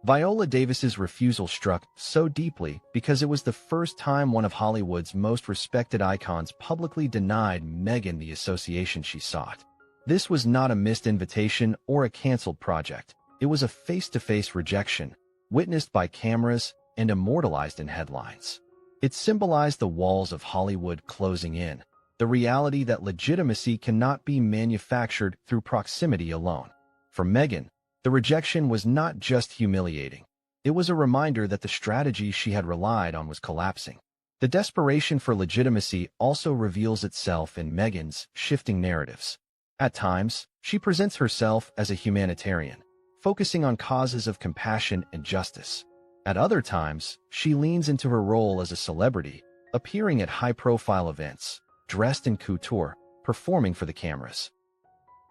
Viola Davis's refusal struck so deeply because it was the first time one of Hollywood's most respected icons publicly denied Meghan the association she sought. This was not a missed invitation or a canceled project. It was a face-to-face rejection, witnessed by cameras and immortalized in headlines. It symbolized the walls of Hollywood closing in, the reality that legitimacy cannot be manufactured through proximity alone. For Meghan, the rejection was not just humiliating. It was a reminder that the strategy she had relied on was collapsing. The desperation for legitimacy also reveals itself in Meghan's shifting narratives. At times, she presents herself as a humanitarian, focusing on causes of compassion and justice. At other times, she leans into her role as a celebrity, appearing at high-profile events, dressed in couture, performing for the cameras.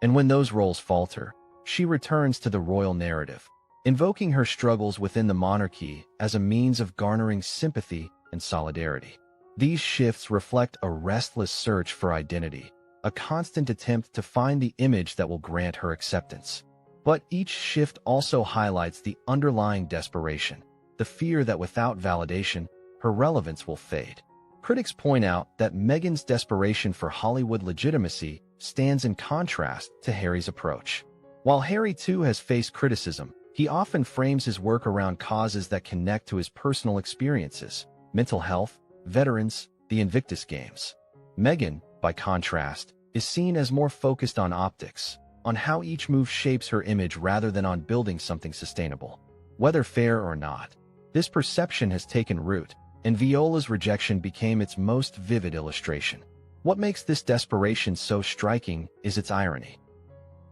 And when those roles falter, she returns to the royal narrative, invoking her struggles within the monarchy as a means of garnering sympathy and solidarity. These shifts reflect a restless search for identity, a constant attempt to find the image that will grant her acceptance. But each shift also highlights the underlying desperation, the fear that without validation, her relevance will fade. Critics point out that Meghan's desperation for Hollywood legitimacy stands in contrast to Harry's approach. While Harry too has faced criticism, he often frames his work around causes that connect to his personal experiences: mental health, veterans, the Invictus Games. Meghan, by contrast, is seen as more focused on optics, on how each move shapes her image rather than on building something sustainable. Whether fair or not, this perception has taken root, and Viola's rejection became its most vivid illustration. What makes this desperation so striking is its irony.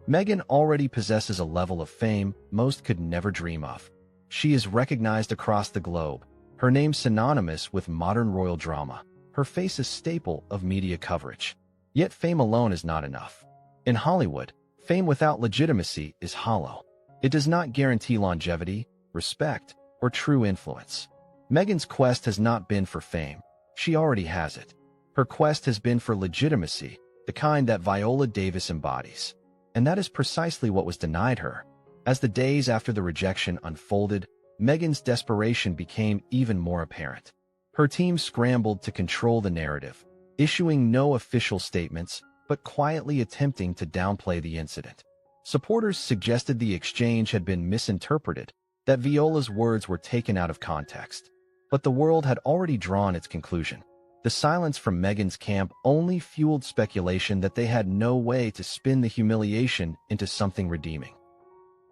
Meghan already possesses a level of fame most could never dream of. She is recognized across the globe, her name synonymous with modern royal drama, her face a staple of media coverage. Yet fame alone is not enough. In Hollywood, fame without legitimacy is hollow. It does not guarantee longevity, respect, or true influence. Meghan's quest has not been for fame. She already has it. Her quest has been for legitimacy, the kind that Viola Davis embodies. And that is precisely what was denied her. As the days after the rejection unfolded, Meghan's desperation became even more apparent. Her team scrambled to control the narrative, issuing no official statements, but quietly attempting to downplay the incident. Supporters suggested the exchange had been misinterpreted, that Viola's words were taken out of context. But the world had already drawn its conclusion. The silence from Meghan's camp only fueled speculation that they had no way to spin the humiliation into something redeeming.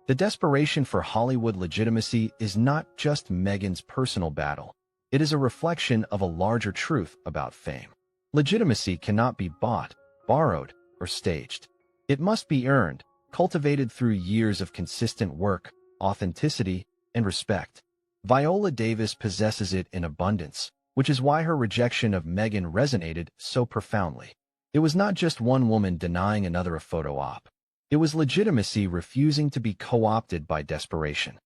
The desperation for Hollywood legitimacy is not just Meghan's personal battle. It is a reflection of a larger truth about fame. Legitimacy cannot be bought, borrowed, or staged. It must be earned, cultivated through years of consistent work, authenticity, and respect. Viola Davis possesses it in abundance, which is why her rejection of Meghan resonated so profoundly. It was not just one woman denying another a photo op. It was legitimacy refusing to be co-opted by desperation.